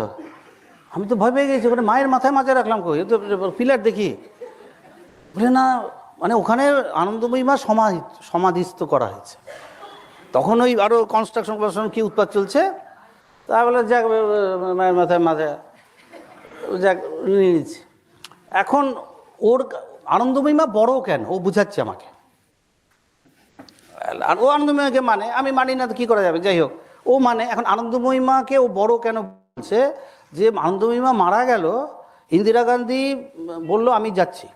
আমি তো ভয় পেয়ে গেছি, ওখানে মায়ের মাথায় মাজা রাখলাম কই, তো পিলার দেখি। বলে না, মানে ওখানে আনন্দময়ী মা সমাধিস্থ করা হয়েছে। তখন ওই আরও কনস্ট্রাকশন কি উৎপাত চলছে, তা বলে যাক মায়ের মাথায় মাজা। যাক নিয়ে নিচ্ছি। এখন ওর আনন্দময়ীমা বড় কেন ও বুঝাচ্ছে আমাকে, আর ও আনন্দময়ীমাকে মানে, আমি মানি না তো কী করা যাবে, যাই হোক ও মানে। এখন আনন্দময়ীমাকে ও বড় কেন বলছে, যে আনন্দময়ীমা মারা গেল, ইন্দিরা গান্ধী বলল আমি যাচ্ছি,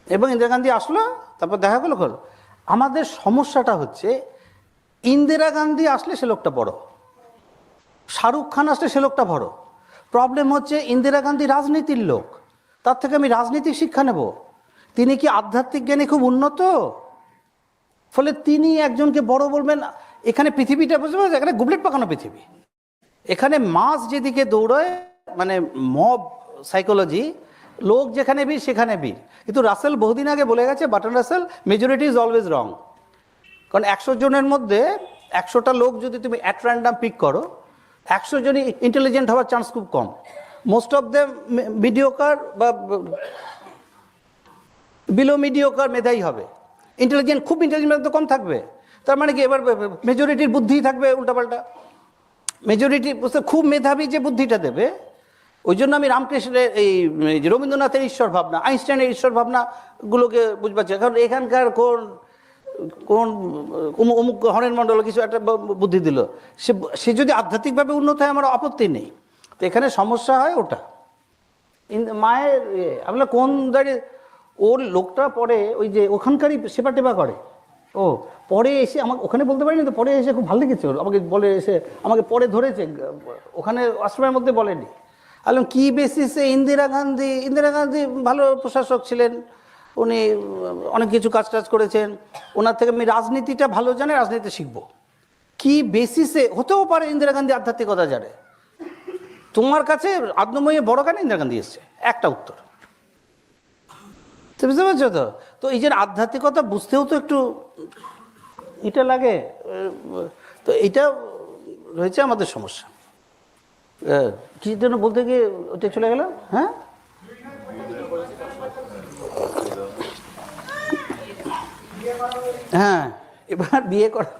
এবং ইন্দিরা গান্ধী আসলো, তারপর দেখা গেল। আমাদের সমস্যাটা হচ্ছে ইন্দিরা গান্ধী আসলে সে লোকটা বড়, শাহরুখ খান আসলে সে লোকটা বড়। প্রবলেম হচ্ছে ইন্দিরা গান্ধী রাজনীতির লোক, তার থেকে আমি রাজনীতিক শিক্ষা নেব। তিনি কি আধ্যাত্মিক জ্ঞানে খুব উন্নত, ফলে তিনি একজনকে বড় বলবেন? এখানে পৃথিবীটা বুঝতে পারছে, এখানে গুবলেট পাকানো পৃথিবী। এখানে মাস যেদিকে দৌড়ায়, মানে মব সাইকোলজি, লোক যেখানে বীর সেখানে বীর। কিন্তু রাসেল বহুদিন আগে বলে গেছে, Bertrand Russell, majority is always wrong. কারণ 100 জনের মধ্যে 100টা লোক যদি তুমি অ্যাট র্যান্ডাম পিক করো, 100 জনই ইন্টেলিজেন্ট হওয়ার চান্স খুব কম। মোস্ট অফ দ্য মিডিওকার বা বিলো মিডিওকার মেধাই হবে, ইন্টেলিজেন্ট, খুব ইন্টেলিজেন্ট তো কম থাকবে। তার মানে কি এবার মেজরিটির বুদ্ধি থাকবে উল্টাপাল্টা। মেজরিটি খুব মেধাবী যে বুদ্ধিটা দেবে। ওই জন্য আমি রামকৃষ্ণের এই রবীন্দ্রনাথের ঈশ্বর ভাবনা, আইনস্টাইনের ঈশ্বর ভাবনাগুলোকে বুঝতে পারছি। কারণ এখানকার কোন কোন অমুক হরেন মণ্ডল কিছু একটা বুদ্ধি দিল, সে যদি আধ্যাত্মিকভাবে উন্নত হয় আমার আপত্তি নেই। তো এখানে সমস্যা হয় ওটা। মায়ের আমরা কোন দাঁড়িয়ে ওর লোকটা পরে ওই যে ওখানকারই সেবা টেবা করে, ও পরে এসে আমাকে ওখানে বলতে পারিনি তো, পরে এসে খুব ভালো লেগেছে ওর, আমাকে বলে এসে আমাকে পরে ধরেছে, ওখানে আশ্রমের মধ্যে বলেনি। আলম কী বেসিসে ইন্দিরা গান্ধী ভালো প্রশাসক ছিলেন, উনি অনেক কিছু কাজ টাজ করেছেন, ওনার থেকে আমি রাজনীতিটা ভালো জানে, রাজনীতি শিখবো। কি বেসিসে? হতেও পারে ইন্দিরা গান্ধী আধ্যাত্মিকতা জানে। তোমার কাছে আনন্দময়ী বড় কেন ইন্দিরা গান্ধী এসছে? একটা উত্তর। তো বুঝতে পারছো তো? তো এই যে আধ্যাত্মিকতা বুঝতেও তো একটু এটা লাগে। তো এইটা রয়েছে আমাদের সমস্যা। কি জন্য বলতে গিয়ে ওটা চলে গেল। হ্যাঁ, হ্যাঁ, এবার বিয়ে করা,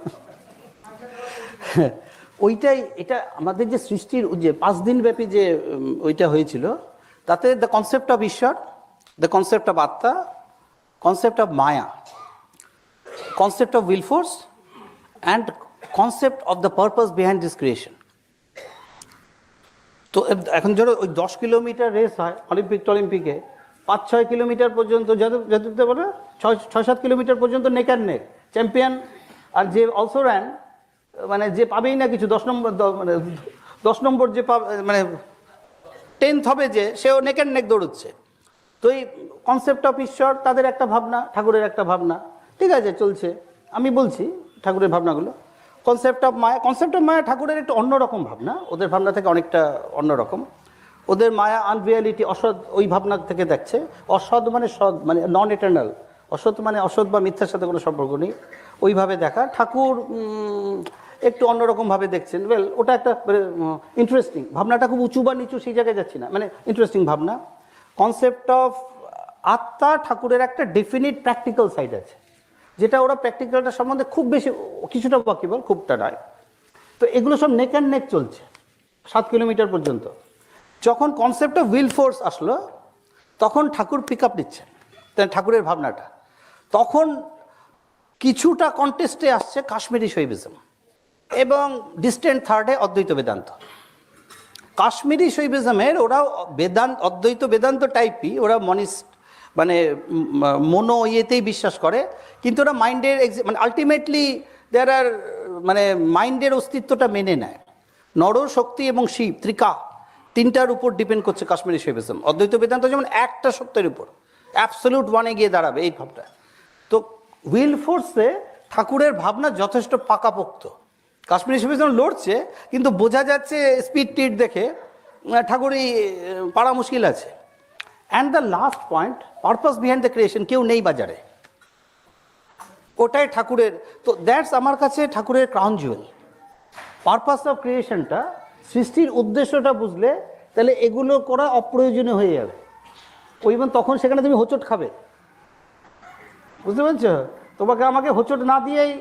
ওইটাই। এটা আমাদের যে সৃষ্টির যে 5 দিন ব্যাপী যে ওইটা হয়েছিল, তাতে দ্য কনসেপ্ট অফ ঈশ্বর, দ্য কনসেপ্ট অফ আত্মা, concept of Maya, concept of will force and concept of the purpose behind this creation. তো এখন ধরো ওই 10 কিলোমিটার রেস হয় অলিম্পিকে, 5-6 কিলোমিটার পর্যন্ত যেতে পারে, 6-7 কিলোমিটার পর্যন্ত নেক অ্যান্ড নেক চ্যাম্পিয়ন। আর যে অলসো র্যান, মানে যে পাবেই না কিছু, 10 নম্বর যে মানে 10th হবে যে, সেও নেক অ্যান্ড নেক দৌড়চ্ছে। তো এই কনসেপ্ট অফ ঈশ্বর তাদের একটা ভাবনা, ঠাকুরের একটা ভাবনা, ঠিক আছে চলছে। আমি বলছি ঠাকুরের ভাবনাগুলো। কনসেপ্ট অফ মায়া ঠাকুরের একটু অন্যরকম ভাবনা, ওদের ভাবনা থেকে অনেকটা অন্যরকম। ওদের মায়া আনরিয়ালিটি, অসৎ, ওই ভাবনা থেকে দেখছে। অসৎ মানে সৎ, মানে নন এটার্নাল। অসৎ মানে অসৎ বা মিথ্যার সাথে কোনো সম্পর্ক নেই, ওইভাবে দেখা। ঠাকুর একটু অন্যরকমভাবে দেখছেন। ওয়েল, ওটা একটা ইন্টারেস্টিং ভাবনাটা, খুব উঁচু বা নিচু সেই জায়গায় যাচ্ছি না, মানে ইন্টারেস্টিং ভাবনা। কনসেপ্ট অফ আত্মা, ঠাকুরের একটা ডেফিনিট প্র্যাকটিক্যাল সাইড আছে, যেটা ওরা প্র্যাকটিক্যালটা সম্বন্ধে খুব বেশি, কিছুটা ওয়াকিবল, খুবটা নয়। তো এগুলো সব নেক অ্যান্ড নেক চলছে 7 কিলোমিটার পর্যন্ত। যখন কনসেপ্ট অফ উইল ফোর্স আসলো, তখন ঠাকুর পিক আপ নিচ্ছে ঠাকুরের ভাবনাটা। তখন কিছুটা কন্টেস্টে আসছে কাশ্মীরি শৈবিজম এবং ডিস্টেন্ট থার্ডে অদ্বৈত বেদান্ত। কাশ্মীরি শৈবিজমের ওরা অদ্বৈত বেদান্ত টাইপই, ওরা মানে মনো ইয়েতেই বিশ্বাস করে, কিন্তু ওরা মাইন্ডের মানে আলটিমেটলি দেয়ার আর মানে মাইন্ডের অস্তিত্বটা মেনে নেয়। নর, শক্তি এবং শিব, ত্রিকা, 3টার উপর ডিপেন্ড করছে কাশ্মীরি শৈবিজম। অদ্বৈত বেদান্ত যেমন একটা সত্যের উপর, অ্যাবসলিউট ওয়ানে গিয়ে দাঁড়াবে, এই ভাবটা। তো উইল ফোর্সে ঠাকুরের ভাবনা যথেষ্ট পাকাপোক্ত। কাশ্মীরি শৈবিজম লড়ছে, কিন্তু বোঝা যাচ্ছে স্পিড টিট দেখে ঠাকুরই পারা মুশকিল আছে। And the last point, purpose behind the creation, কেউ নেই বাজারে, ওটাই ঠাকুরের। তো দ্যাটস আমার কাছে ঠাকুরের ক্রাউন জুয়েল। পারপাস অফ ক্রিয়েশনটা, সৃষ্টির উদ্দেশ্যটা বুঝলে, তাহলে এগুলো করা অপ্রয়োজনীয় হয়ে যাবে। ওইবার তখন সেখানে তুমি হোঁচট খাবে, বুঝতে পারছো? আমাকে হোঁচট না দিয়েই,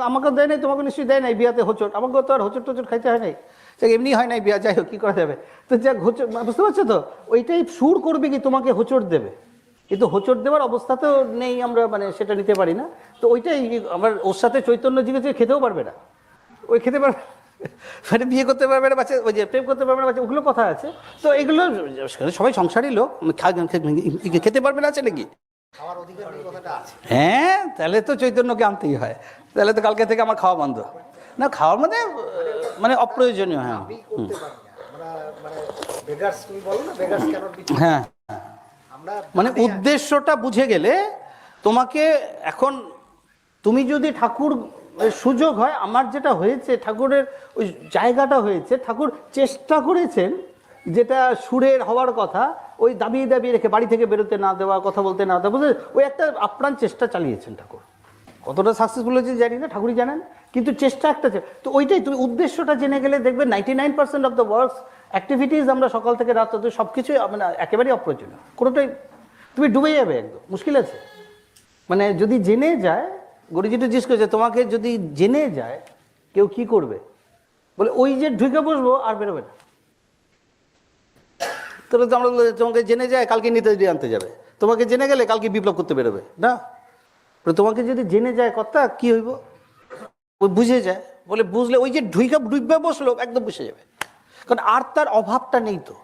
আমাকে দেয় নাই, তোমাকে নিশ্চয়ই দেয় নাই বিয়াতে হোঁচট, আমাকেও তো আর হোঁচট খাইতে হয় নাই। যে এমনি হয় নাই বিয়া, যাই হোক কী করা যাবে। তো যা হোচট, বুঝতে পারছো তো, ওইটাই সুর করবে কি তোমাকে হোঁচট দেবে, কিন্তু হোঁচট দেওয়ার অবস্থা তো নেই, আমরা মানে সেটা নিতে পারি না। তো ওইটাই আমার ওর সাথে চৈতন্য জিজ্ঞেস খেতেও পারবে না, ওই খেতে পারবে মানে বিয়ে করতে পারবে না বাচ্চা, ওই যে প্রেম করতে পারবে না বাচ্চা, ওগুলো কথা আছে। তো এগুলো সবাই সংসারী লোক, খেতে পারবে না আছে নাকি? হ্যাঁ, তাহলে তো চৈতন্যকে আনতেই হয়, তাহলে তো কালকে থেকে আমার খাওয়া বন্ধ। না খাওয়ার মানে মানে অপ্রয়োজনীয়। হ্যাঁ হ্যাঁ, মানে উদ্দেশ্যটা বুঝে গেলে তোমাকে এখন, তুমি যদি ঠাকুর সুযোগ হয়, আমার যেটা হয়েছে ঠাকুরের ওই জায়গাটা হয়েছে, ঠাকুর চেষ্টা করেছেন যেটা সুরের হওয়ার কথা, ওই দাবিয়ে দাবিয়ে রেখে বাড়ি থেকে বেরোতে না দেওয়া, কথা বলতে না দেওয়া, বুঝলে ওই একটা আপ্রাণ চেষ্টা চালিয়েছেন ঠাকুর। কতটা সাকসেসফুল হয়েছে জানি না, ঠাকুরই জানেন, কিন্তু চেষ্টা একটা। তো ওইটাই, তুমি উদ্দেশ্যটা জেনে গেলে দেখবে 99% অফ দ্য ওয়ার্কস অ্যাক্টিভিটিস আমরা সকাল থেকে রাত অবধি সব কিছুই মানে একেবারেই অপ্রয়োজনীয়, কোনোটাই তুমি ডুবে যাবে একদম, মুশকিল আছে। মানে যদি জেনে যায়, গুরুজি তো জিজ্ঞেস করেছে তোমাকে যদি জেনে যায় কেউ কি করবে, বলে ওই যে ঢুকে বসবো আর বেরোবে না। তাহলে তো আমরা তোমাকে জেনে যায় কালকে নেতাজি আনতে যাবে, তোমাকে জেনে গেলে কালকে বিপ্লব করতে বেরোবে না। তোমাকে যদি জেনে যায় কথা কি হইব, ওই বুঝে যায়, বলে বুঝলে ওই যে ডুবে বসলো একদম বুঝে যাবে, কারণ আর তার অভাবটা নেই। তো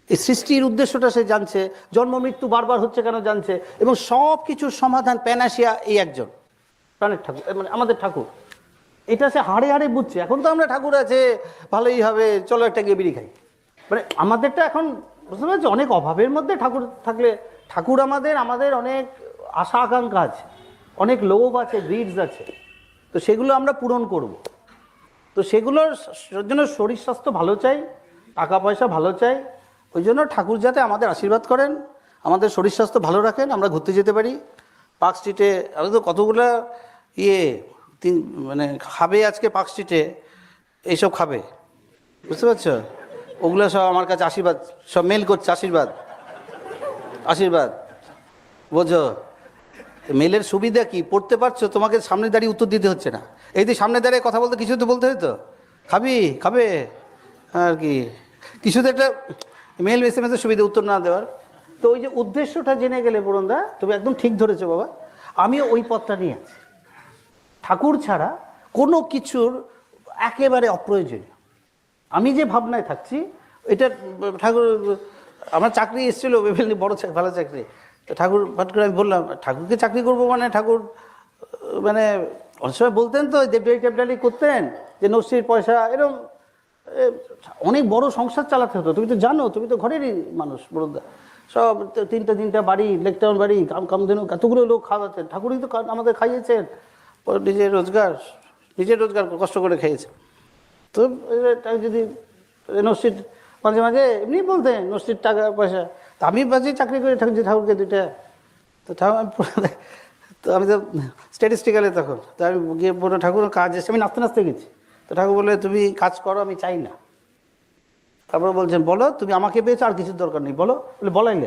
এই সৃষ্টির উদ্দেশ্যটা সে জানছে, জন্ম মৃত্যু বারবার হচ্ছে কেন জানছে, এবং সব কিছুর সমাধান প্যানাসিয়া এই একজন প্রাণের ঠাকুর, মানে আমাদের ঠাকুর। এটা সে হাড়ে হাড়ে বুঝছে। এখন তো আমরা ঠাকুর আছে ভালোই হবে, চলো একটা গিয়ে বিড়ি খাই, মানে আমাদেরটা এখন বুঝতে পারছি অনেক অভাবের মধ্যে ঠাকুর থাকলে, ঠাকুর আমাদের অনেক আশা আকাঙ্ক্ষা আছে, অনেক লোভ আছে, গ্রিডস আছে, তো সেগুলো আমরা পূরণ করব। তো সেগুলোর জন্য শরীর স্বাস্থ্য ভালো চাই, টাকা পয়সা ভালো চাই, ওই জন্য ঠাকুর যাতে আমাদের আশীর্বাদ করেন, আমাদের শরীর স্বাস্থ্য ভালো রাখেন, আমরা ঘুরতে যেতে পারি। পার্ক স্ট্রিটে আমি তো কতগুলো মানে খাবে আজকে পার্ক স্ট্রিটে, এইসব খাবে, বুঝতে পারছো, ওগুলো সব আমার কাছে আশীর্বাদ, সব মেল করছে আশীর্বাদ আশীর্বাদ, বোঝো। মেলের সুবিধা কি, পড়তে পারছো, তোমাকে সামনে দাঁড়িয়ে উত্তর দিতে হচ্ছে না। এই যে সামনে দাঁড়িয়ে কথা বলতে কিছু তো বলতে হতো, খাবে আর কি, কিছু তো একটা মেল এসএমএসের সুবিধা উত্তর না দেওয়ার। তো ওই যে উদ্দেশ্যটা জেনে গেলে বরুণদা, তুমি একদম ঠিক ধরেছো বাবা, আমিও ওই পথটা নিয়ে আছি। ঠাকুর ছাড়া কোনো কিছুর একেবারে অপ্রয়োজনীয়। আমি যে ভাবনায় থাকছি এটা, ঠাকুর আমার চাকরি এসেছিল বিভিন্ন বড় ভালো চাকরি, তো ঠাকুর পাঠ করে আমি বললাম ঠাকুরকে চাকরি করবো, মানে ঠাকুর মানে অনেক সময় বলতেন তো দেবডালি করতেন যে নস্যির পয়সা এরকম, অনেক বড় সংসার চালাতে হতো। তুমি তো জানো, তুমি তো ঘরেরই মানুষ বড়দা, সব তিনটা বাড়ি, লেকটাউন বাড়ি, কামধেনু, এতগুলো লোক খাওয়াতেন, ঠাকুরই তো আমাদের খাইয়েছেন, নিজের রোজগার কষ্ট করে খাইয়েছেন। তো যদি নস্যির মাঝে মাঝে এমনি বলতেন নস্যির টাকা পয়সা, তো আমি বাজে চাকরি করে থাকছি ঠাকুরকে দুইটা, তো তো আমি তো স্ট্যাটিস্টিক্যালে তখন, তো আমি গিয়ে বললো ঠাকুর কাজ এসে, আমি নাচতে গেছি, তো ঠাকুর বলে তুমি কাজ করো, আমি চাই না। তারপরে বলছেন বলো তুমি আমাকে পেয়েছো, আর কিছুর দরকার নেই, বলো, বলে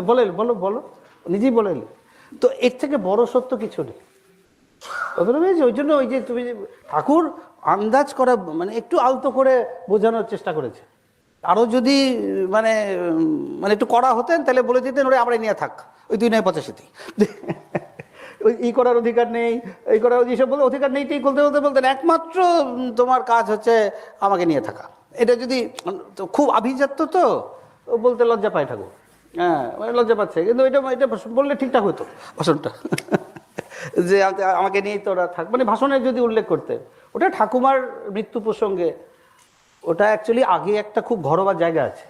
বলাইলেন বলো নিজেই বলাইলেন। তো এর থেকে বড় সত্য কিছু নেই, ওই জন্য ওই যে তুমি ঠাকুর আন্দাজ করা, মানে একটু আলতো করে বোঝানোর চেষ্টা করেছে। আরও যদি মানে একটু কড়া হতেন তাহলে বলে দিতেন ওরা আমরা নিয়ে থাক, ওই 2.85 ওই এই করার অধিকার নেই, এই করার যেসব বলতে অধিকার নেই, ঠিক বলতেন একমাত্র তোমার কাজ হচ্ছে আমাকে নিয়ে থাকা। এটা যদি খুব আভিজাত্য তো বলতে লজ্জা পায় ঠাকুর, হ্যাঁ লজ্জা পাচ্ছে, কিন্তু এটা বললে ঠিকঠাক হতো ভাষণটা যে আমাকে নিয়েই তোরা থাক, মানে ভাষণে যদি উল্লেখ করতে, ওটা ঠাকুমার মৃত্যু প্রসঙ্গে, ওটা অ্যাকচুয়ালি আগে একটা খুব ঘরোয়া জায়গা আছে,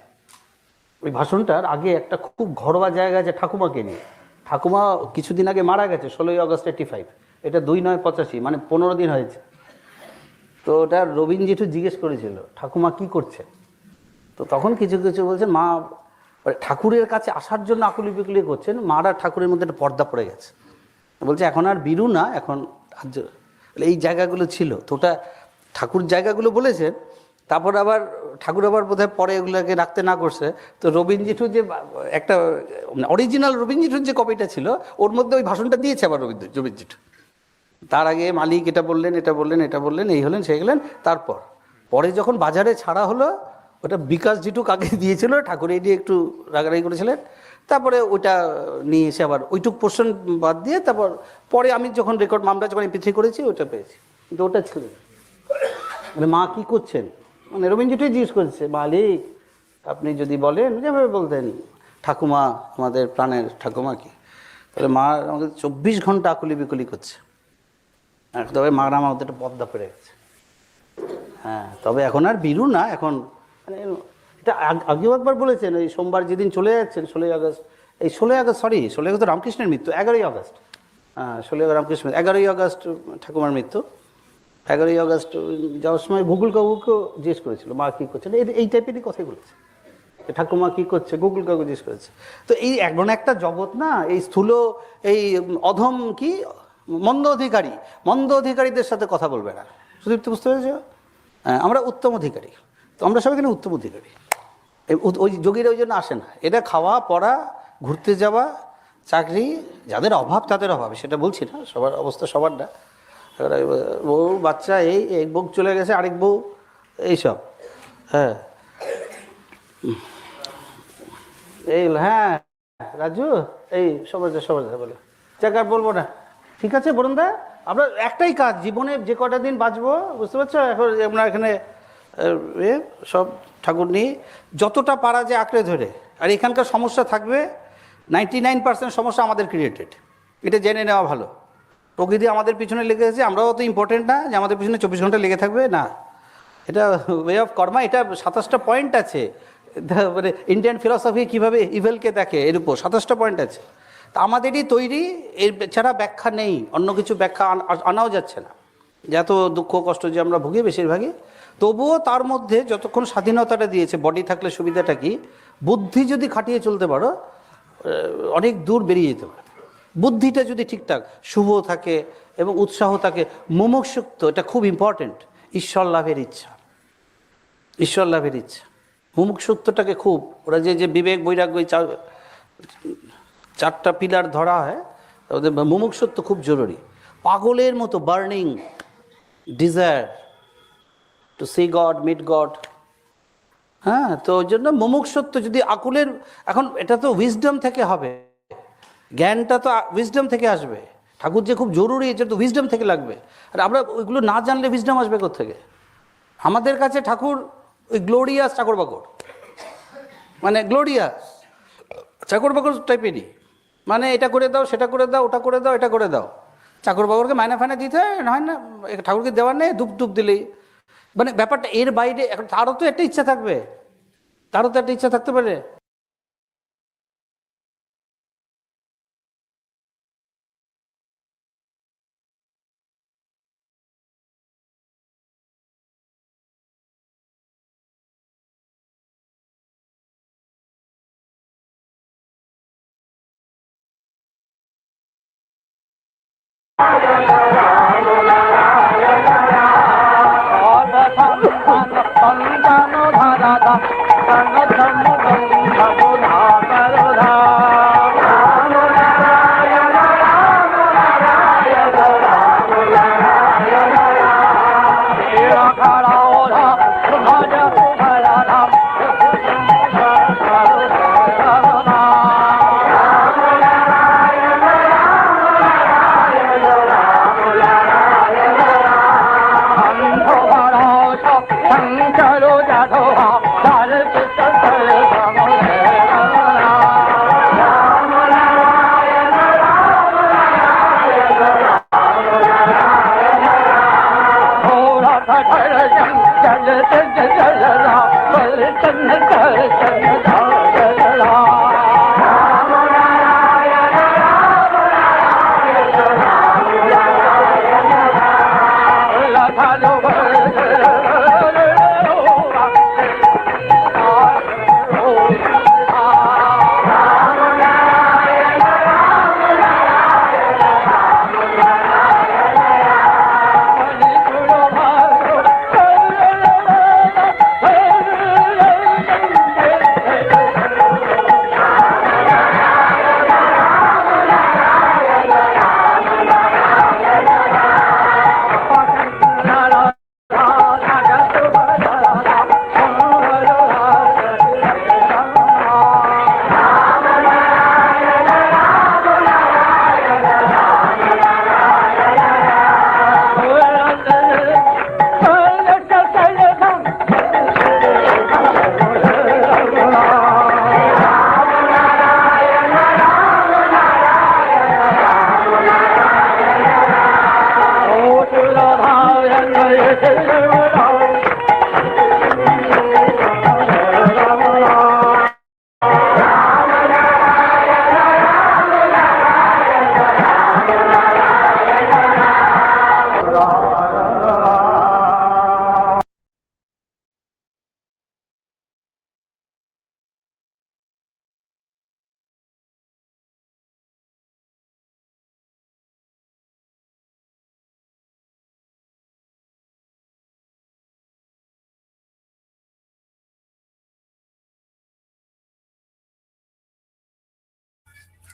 ওই ভাষণটার আগে একটা খুব ঘরোয়া জায়গা আছে ঠাকুমাকে নিয়ে। ঠাকুমা কিছুদিন আগে মারা গেছে, 16ই আগস্ট 85, এটা 2/9/85, মানে 15 দিন হয়েছে। তো ওটা রবীন জেঠু জিজ্ঞেস করেছিল ঠাকুমা কি করছে, তো তখন কিছু বলছেন মা ঠাকুরের কাছে আসার জন্য আকুলি বিকুলি করছেন, মার আর ঠাকুরের মধ্যে একটা পর্দা পড়ে গেছে, বলছে এখন আর বিরু না, এখন এই জায়গাগুলো ছিল। তো ওটা ঠাকুর জায়গাগুলো বলেছেন, তারপর আবার ঠাকুর আবার বোধহয় পরে এগুলোকে রাখতে না করছে। তো রবীন জেঠু যে একটা অরিজিনাল রবীন জেঠুর যে কপিটা ছিল, ওর মধ্যে ওই ভাষণটা দিয়েছে আবার রবীন জেঠু। তার আগে মালিক এটা বললেন, এটা বললেন, এটা বললেন, এই হলেন, সেই হলেন। তারপর পরে যখন বাজারে ছাড়া হলো, ওটা বিকাশ যেটুক আগে দিয়েছিল, ঠাকুর এই নিয়ে একটু রাগারাগি করেছিলেন। তারপরে ওইটা নিয়ে এসে আবার ওইটুক পোর্শন বাদ দিয়ে তারপর পরে আমি যখন রেকর্ড মামলা যখন MP3 করেছি ওটা পেয়েছি, কিন্তু ওটা ছিল মানে মা কী করছেন, মানে রবীন্দ্রটাই জিজ্ঞেস করছে, মালিক আপনি যদি বলেন, যেভাবে বলতেন ঠাকুমা, আমাদের প্রাণের ঠাকুমা কি, তাহলে মা আমাদের 24 ঘন্টা আকুলি বিকুলি করছে। তবে মার আমার মধ্যে একটা পদ্মা পড়ে গেছে। হ্যাঁ, তবে এখন আর বীরু না, এখন মানে এটা আগেও একবার বলেছেন, এই সোমবার যেদিন চলে যাচ্ছেন 16ই আগস্ট, এই 16ই আগস্ট, সরি 16ই আগস্ট রামকৃষ্ণের মৃত্যু, 11ই আগস্ট, হ্যাঁ 16ই রামকৃষ্ণ, 11ই আগস্ট ঠাকুমার মৃত্যু। 11ই আগস্ট যাওয়ার সময় গুগল কাকুকেও জিজ্ঞেস করেছিল মা কী করছে, এই টাইপেরই কথাই বলেছে, ঠাকুমা কী করছে, গুগল কাকু জিজ্ঞেস করেছে। তো এই এমন একটা জগৎ না, এই স্থূল এই অধম কি মন্দ অধিকারীদের সাথে কথা বলবে না। সুদীপ্ত বুঝতে পেরেছ? হ্যাঁ, আমরা উত্তম অধিকারী, তো আমরা সবাই কিন্তু উত্তম অধিকারী। ওই যোগীরা ওই জন্য আসে না। এটা খাওয়া, পড়া, ঘুরতে যাওয়া, চাকরি, যাদের অভাব তাদের অভাব, সেটা বলছি না, সবার অবস্থা সবার না। বউ বাচ্চা, এই এক বউ চলে গেছে, আরেক বউ, এইসব। হ্যাঁ এই, হ্যাঁ রাজু, এই সবার বলো, যাক আর বলবো না, ঠিক আছে বরুণদা। আমরা একটাই কাজ, জীবনে যে কটা দিন বাঁচবো, বুঝতে পারছো, এখন আমরা এখানে সব ঠাকুর নিয়ে যতটা পারা যায় আঁকড়ে ধরে। আর এখানকার সমস্যা থাকবে 99% সমস্যা আমাদের ক্রিয়েটেড, এটা জেনে নেওয়া ভালো। প্রকৃতি আমাদের পিছনে লেগে গেছে, আমরাও অত ইম্পর্টেন্ট না যে আমাদের পিছনে 24 ঘন্টা লেগে থাকবে, না। এটা ওয়ে অফ কর্মা, এটা 27টা পয়েন্ট আছে, মানে ইন্ডিয়ান ফিলসফি কীভাবে ইভেলকে দেখে এর উপর 27টা পয়েন্ট আছে। তা আমাদেরই তৈরি, এর ছাড়া ব্যাখ্যা নেই, অন্য কিছু ব্যাখ্যা আনাও যাচ্ছে না। যত দুঃখ কষ্ট যে আমরা ভুগি বেশিরভাগই, তবুও তার মধ্যে যতক্ষণ স্বাধীনতাটা দিয়েছে, বডি থাকলে সুবিধাটা কি, বুদ্ধি যদি খাটিয়ে চলতে পারো অনেক দূর বেরিয়ে যেতে পারে। বুদ্ধিটা যদি ঠিকঠাক শুভ থাকে এবং উৎসাহ থাকে, মুমুক্ষুত্ব, এটা খুব ইম্পর্টেন্ট, ঈশ্বর লাভের ইচ্ছা, মুমুক্ষুত্বটাকে খুব, ওরা যে বিবেক বৈরাগ্য চারটা পিলার ধরা হয়, ওদের মুমুক্ষুত্ব খুব জরুরি। পাগলের মতো burning desire to see God, meet God. হ্যাঁ, তো ওই জন্য মুমুক্ষুত্ব যদি আকুলের, এখন এটা তো উইজডম থেকে হবে, জ্ঞানটা তো উইজডম থেকে আসবে। ঠাকুর যে খুব জরুরি, এটা তো উইজডম থেকে লাগবে। আর আমরা ওইগুলো না জানলে উইজডম আসবে কোত্থেকে? আমাদের কাছে ঠাকুর ওই গ্লোরিয়াস চাকর বাকর, মানে গ্লোরিয়াস চাকর বাকর টাইপেরই, মানে এটা করে দাও, সেটা করে দাও, ওটা করে দাও, এটা করে দাও। চাকর বাকরকে মায়না ফায়না দিতে হয় না, ঠাকুরকে দেওয়ার নেই, ধূপ ধূপ দিলেই, মানে ব্যাপারটা এর বাইরে। এখন তারও তো একটা ইচ্ছা থাকবে, থাকতে পারে।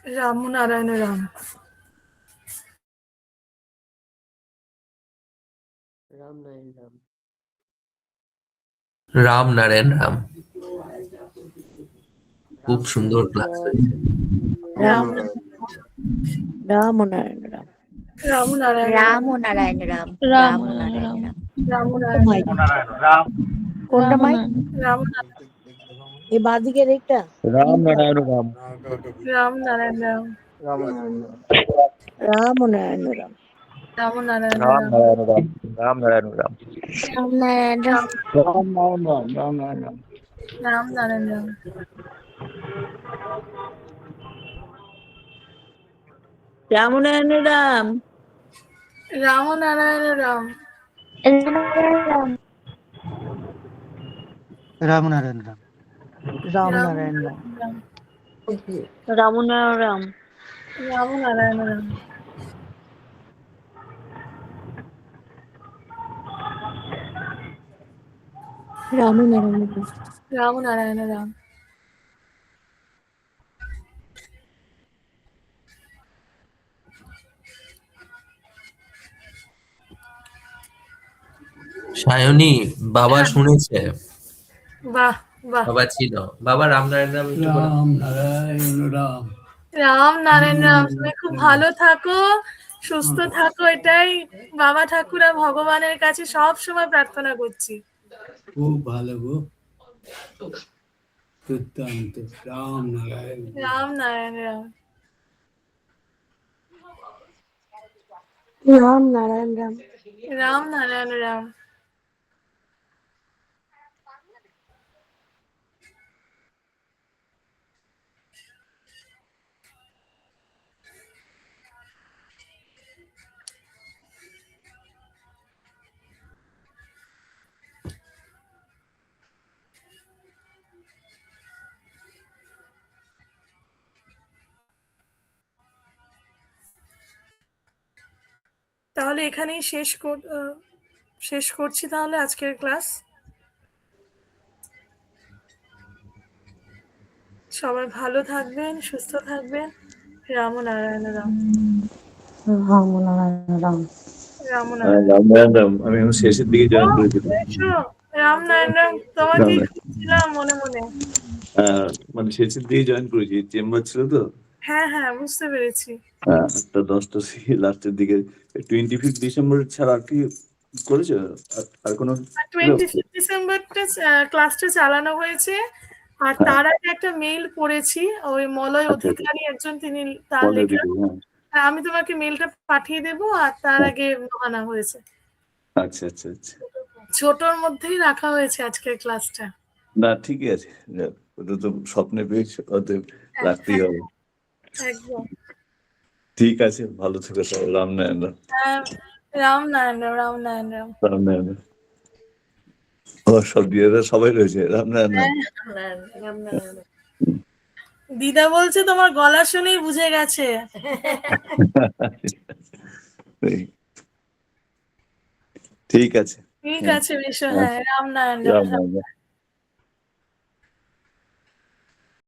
রামনারায়ণ রাম। রাম নারায়ণ রাম। খুব সুন্দর ক্লাস হয়েছে। রাম রামনারায়ণ রাম। রামনারায়ণ রাম। রাম ও নারায়ণ রাম। রাম রাম ও নারায়ণ রাম। রামনারায়ণ কোনটা মাইক? রাম এই বাদিকের একটা রাম নারায়ণ রাম। রামনারায়ণ রাম। রাম ও নারায়ণ রাম। রামনারায়ণ রাম রাম। নারায়ণ রাম। রাম নারায়ণ রাম। রাম নারায়ণ রাম। রাম নারায়ণ রাম। রাম নারায়ণ রাম। রামনারায়ণ রাম। রামনারায়ণ রাম। রামনারায়ণ রাম। রামনারায়ণ রাম। রামনারায়ণ রাম। রামনারায়ণ রাম। রামনারায়ণ রাম। রামনারায়ণ রাম। রামনারায়ণ রাম। সায়নী, বাবা শুনেছে, বাহ বাহ। বাবা ছিল। বাবা রাম নারায়ণ রাম একটু বলো। রামনারায়ণ রাম, তুমি খুব ভালো থাকো, সুস্থ থাকো, এটাই বাবা ঠাকুরা ভগবানের কাছে সব সময় প্রার্থনা করছি। খুব ভালো গো, দুর্দান্ত। রাম নারায়ণ। রামনারায়ণ রাম। রামনারায়ণ রাম। রামনারায়ণ রাম। তাহলে এখানেই শেষ করছি তাহলে আজকের ক্লাস। সবাই ভালো থাকবেন, সুস্থ থাকবেন। রামনারায়ণ রাম। রামনারায়ণ রাম। রামনারায়ণ। রাম নারায়ণ রাম। আমি এখন শেষের দিকে জয়েন করেছিলাম। এসো, রামনারায়ণ রাম, তোমাকেই খুঁজছিলাম মনে মনে। মানে শেষের দিকে জয়েন করেছি, চেম্বার ছিল তো। হ্যাঁ হ্যাঁ, বুঝতে পেরেছি। একটা 10টা লাস্টের দিকে। 25 ডিসেম্বর ছাড়া আর কি করেছো? আর কোনো? 25 ডিসেম্বরটা ক্লাসটা চালানো হয়েছে। আর হ্যাঁ। তার আগে একটা মেইল পড়েছি, ওই মলয় আচ্ছা, আচ্ছা। অধিকারী একজন, তিনি তার বলো লেখা। দিদি, হ্যাঁ। আমি তোমাকে মেইলটা পাঠিয়ে দেবো, আর তার হ্যাঁ। আগে আনা হয়েছে। আচ্ছা আচ্ছা আচ্ছা। ছোটর মধ্যেই রাখা হয়েছে আজকের ক্লাসটা। না ঠিকই আছে, যাক, ওটা তো স্বপ্নে পেয়েছো, অতএব রাখতেই হবে। একদম। ঠিক আছে, ভালো থেকো সব। রাম নারায়ণ রাম। হ্যাঁ, রামনারায়ণ রাম। রামনারায়ণ রাম। রাম নারায়ণ রাম। ও সব দিদিরা সবাই রয়েছে। রাম নারায়ণ রাম। রামনারায়ণ। দিদা বলছে তোমার গলা শুনেই বুঝে গেছে। ঠিক আছে। ঠিক হ্যাঁ। আছে, বেশ। হ্যাঁ, রামনারায়ণ রাম। রাম নারায়ণ রাম।